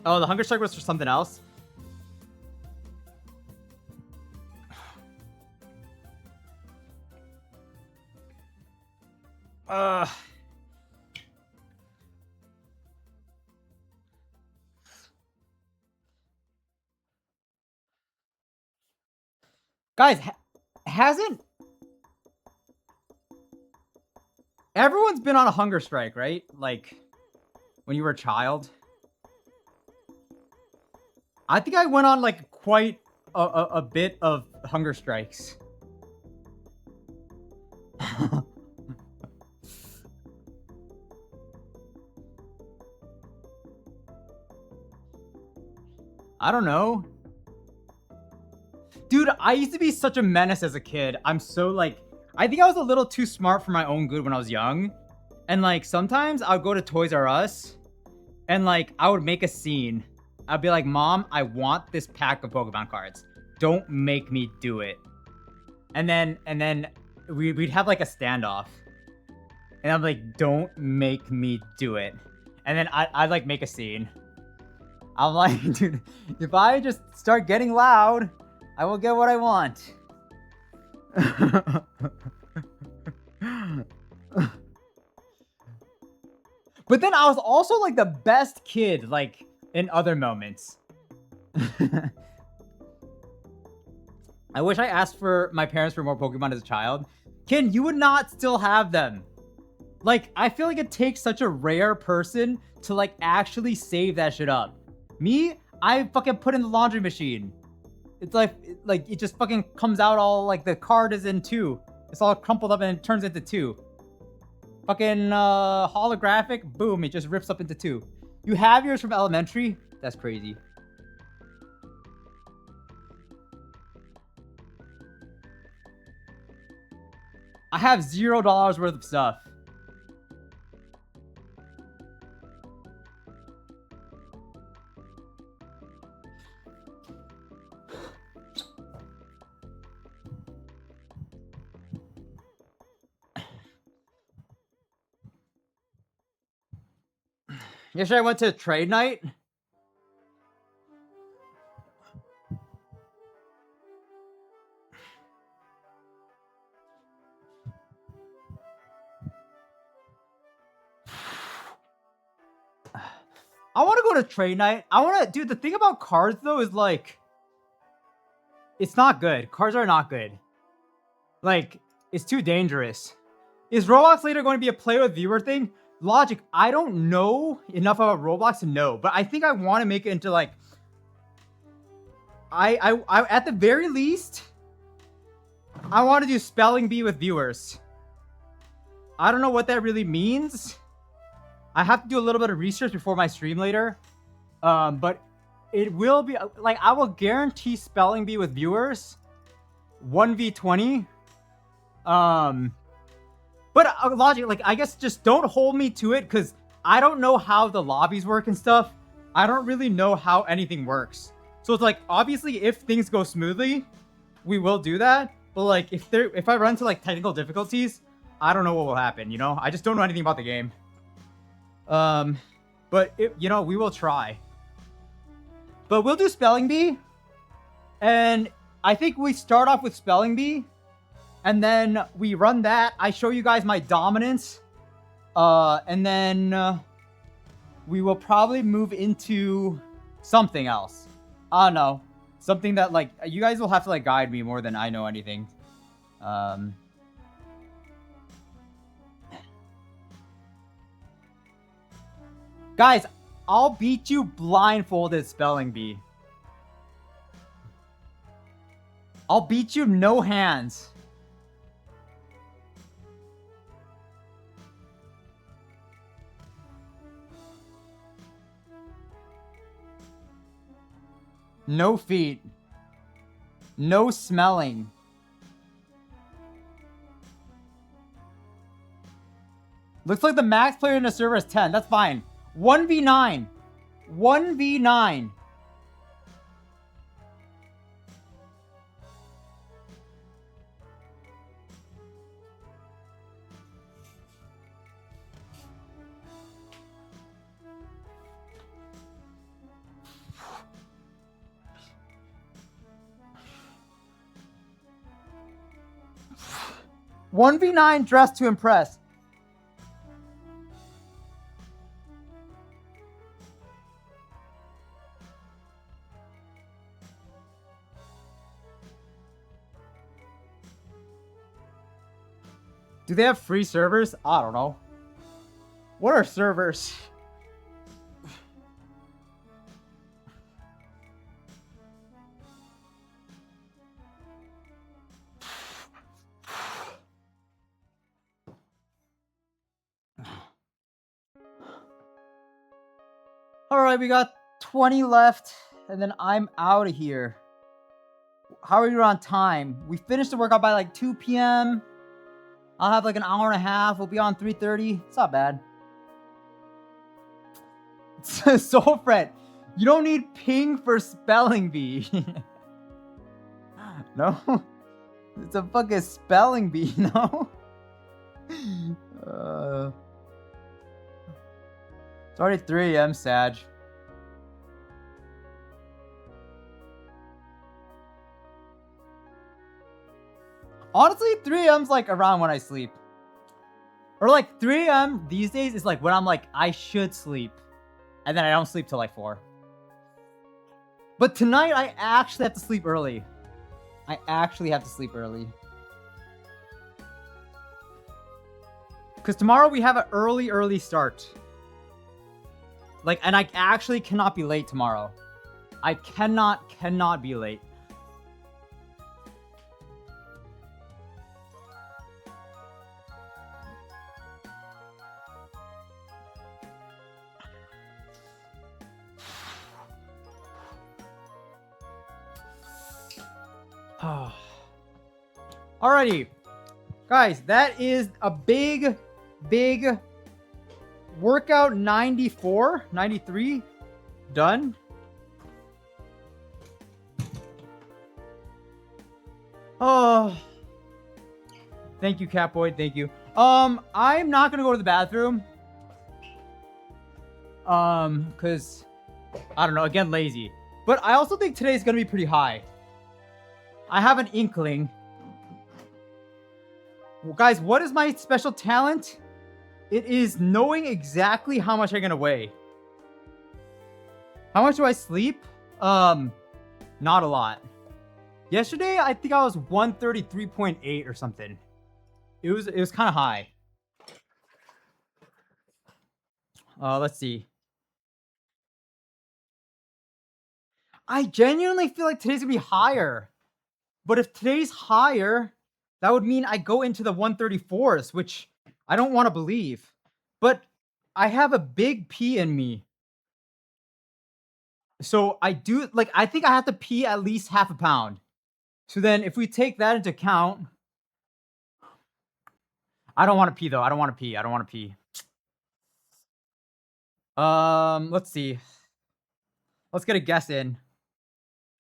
Oh, the hunger strike was for something else? Guys, hasn't... Everyone's been on a hunger strike, right? Like, when you were a child. I think I went on, like, quite a bit of hunger strikes. I don't know. Dude, I used to be such a menace as a kid. I'm so, like... I think I was a little too smart for my own good when I was young. And, like, sometimes I would go to Toys R Us. And, like, I would make a scene. I'd be like, Mom, I want this pack of Pokemon cards. Don't make me do it. And then we'd have, like, a standoff. And I'm like, don't make me do it. And then I'd like, make a scene. I'm like, dude, if I just start getting loud, I will get what I want. But then I was also, like, the best kid, like, in other moments. I wish I asked for my parents for more Pokemon as a child. Ken, you would not still have them. Like, I feel like it takes such a rare person to, like, actually save that shit up. Me, I fucking put in the laundry machine. It's like it just fucking comes out all, like, the card is in 2. It's all crumpled up and it turns into 2. Fucking holographic, boom, it just rips up into 2. You have yours from elementary? That's crazy. I have $0 worth of stuff. Yesterday I went to trade night. I want to go to trade night. I want to... Dude, the thing about cards, though, is, like... It's not good. Cards are not good. Like, it's too dangerous. Is Roblox later going to be a play with viewer thing? Logic, I don't know enough about Roblox to know, but I think I want to make it into, like... I at the very least, I want to do spelling bee with viewers. I don't know what that really means. I have to do a little bit of research before my stream later. But it will be, like, I will guarantee spelling bee with viewers. 1v20. But logic, like, I guess just don't hold me to it, because I don't know how the lobbies work and stuff. I don't really know how anything works. So it's like, obviously, if things go smoothly, we will do that. But, like, if I run into, like, technical difficulties, I don't know what will happen, you know? I just don't know anything about the game. But, you know, we will try. But we'll do spelling bee. And I think we start off with spelling bee. And then we run that. I show you guys my dominance. And then we will probably move into something else. I don't know. Something that, like, you guys will have to, like, guide me more than I know anything. Guys, I'll beat you blindfolded spelling bee. I'll beat you no hands. No feet. No smelling. Looks like the max player in the server is 10. That's fine. 1v9. 1v9. One v nine dressed to impress. Do they have free servers? I don't know. What are servers? All right, we got 20 left, and then I'm out of here. How are you on time? We finished the workout by like 2 p.m. I'll have like an hour and a half. We'll be on 3:30. It's not bad. Soul Fred, you don't need ping for spelling bee. No, it's a fucking spelling bee. No. It's already 3 a.m. Sag. Honestly, 3 a.m.'s like around when I sleep. Or like 3 a.m. these days is like when I'm like, I should sleep. And then I don't sleep till like 4. But tonight I actually have to sleep early. I actually have to sleep early. Because tomorrow we have an early start. Like, and I actually cannot be late tomorrow. I cannot be late. Alrighty. Guys, that is a big workout 94, 93 done. Oh, thank you, Catboy. Thank you. I'm not gonna go to the bathroom. Cause I don't know. Again, lazy. But I also think today's gonna be pretty high. I have an inkling. Well, guys, what is my special talent? It is knowing exactly how much I'm gonna weigh. How much do I sleep? Not a lot. Yesterday, I think I was 133.8 or something. It was kind of high. Let's see. I genuinely feel like today's gonna be higher. But if today's higher, that would mean I go into the 134s, which I don't want to believe. But I have a big pee in me. So I do, like, I think I have to pee at least half a pound. So then if we take that into account, I don't want to pee though. I don't want to pee. I don't want to pee. Let's see. Let's get a guess in.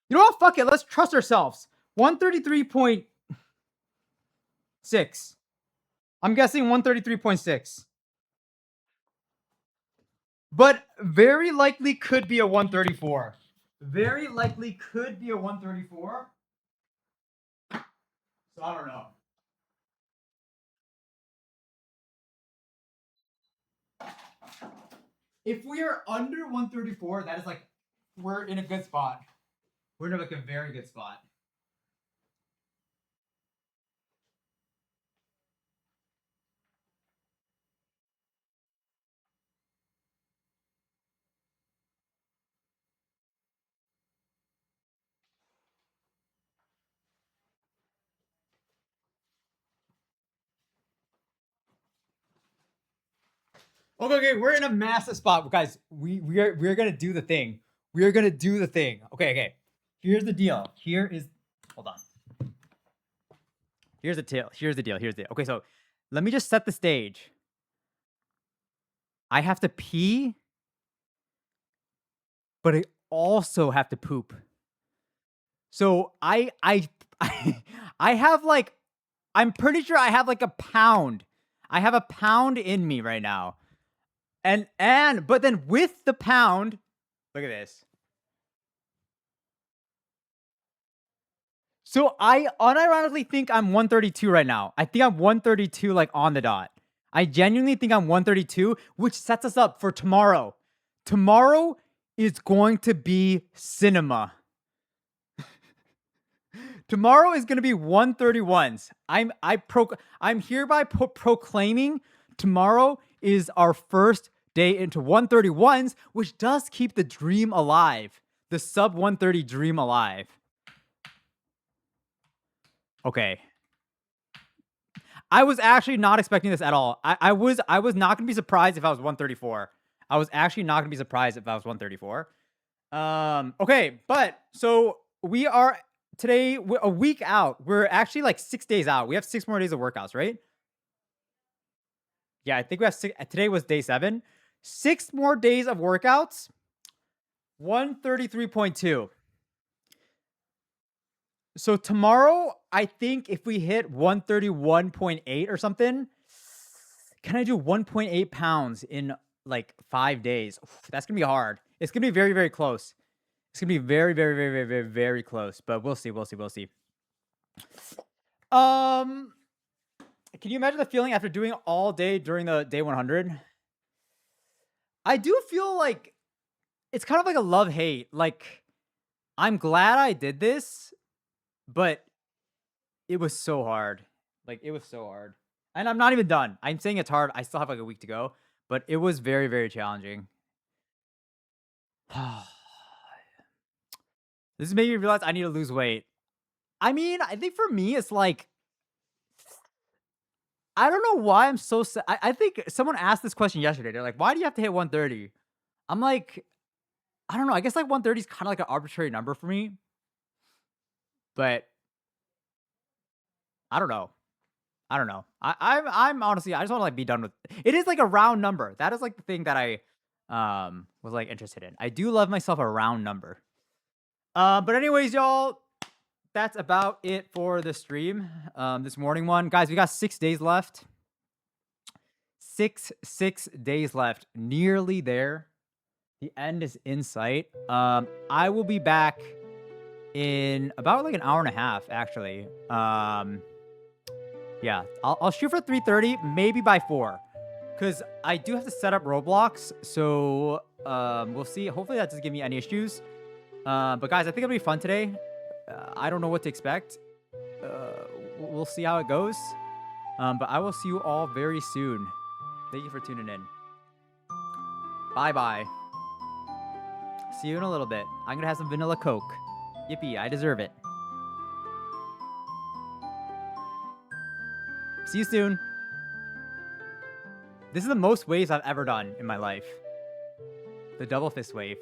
You know what? Fuck it. Let's trust ourselves. 133.6. I'm guessing 133.6. But very likely could be a 134. Very likely could be a 134. So I don't know. If we are under 134, that is like, we're in a good spot. We're in like a very good spot. Okay, we're in a massive spot, guys. We're gonna do the thing. We are gonna do the thing. Okay. Here's the deal. Hold on. Here's the deal. Okay, so let me just set the stage. I have to pee, but I also have to poop. So I I have like, I'm pretty sure I have like a pound. I have a pound in me right now. But then with the pound, look at this. So I unironically think I'm 132 right now. I think I'm 132 like on the dot. I genuinely think I'm 132, which sets us up for tomorrow. Tomorrow is going to be cinema. Tomorrow is going to be 131s. I'm hereby proclaiming tomorrow is our first day into 131s, which does keep the dream alive. The sub 130 dream alive. Okay. I was actually not expecting this at all. I was not going to be surprised if I was 134. I was actually not going to be surprised if I was 134. Okay, but so we are today a week out. We're actually like 6 days out. We have 6 more days of workouts, right? Yeah, I think we have 6. Today was day 7. 6 more days of workouts. 133.2. So tomorrow, I think if we hit 131.8 or something, can I do 1.8 pounds in like 5 days? Oof, that's gonna be hard. It's gonna be very, very close. It's gonna be very, very, very, very, very, very close. But we'll see. Can you imagine the feeling after doing all day during the day 100? I do feel like it's kind of like a love-hate. Like, I'm glad I did this, but it was so hard. Like, it was so hard. And I'm not even done. I'm saying it's hard. I still have like a week to go, but it was very, very challenging. This made me realize I need to lose weight. I mean, I think for me, it's like, I don't know why I'm so. I think someone asked this question yesterday. They're like, why do you have to hit 130? I'm like, I don't know. I guess like 130 is kind of like an arbitrary number for me. But I don't know. I'm honestly, I just want to like be done with it. Is like a round number. That is like the thing that I was like interested in. I do love myself a round number. But anyways, y'all, that's about it for the stream. This morning one. Guys, we got 6 days left. 6 days left. Nearly there. The end is in sight. I will be back in about like an hour and a half, actually. Yeah, I'll shoot for 3:30, maybe by 4. Because I do have to set up Roblox. So we'll see. Hopefully that doesn't give me any issues. But guys, I think it'll be fun today. I don't know what to expect. We'll see how it goes. But I will see you all very soon. Thank you for tuning in. Bye-bye. See you in a little bit. I'm going to have some vanilla Coke. Yippee, I deserve it. See you soon. This is the most waves I've ever done in my life. The double fist wave.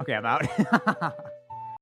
Okay, I'm out.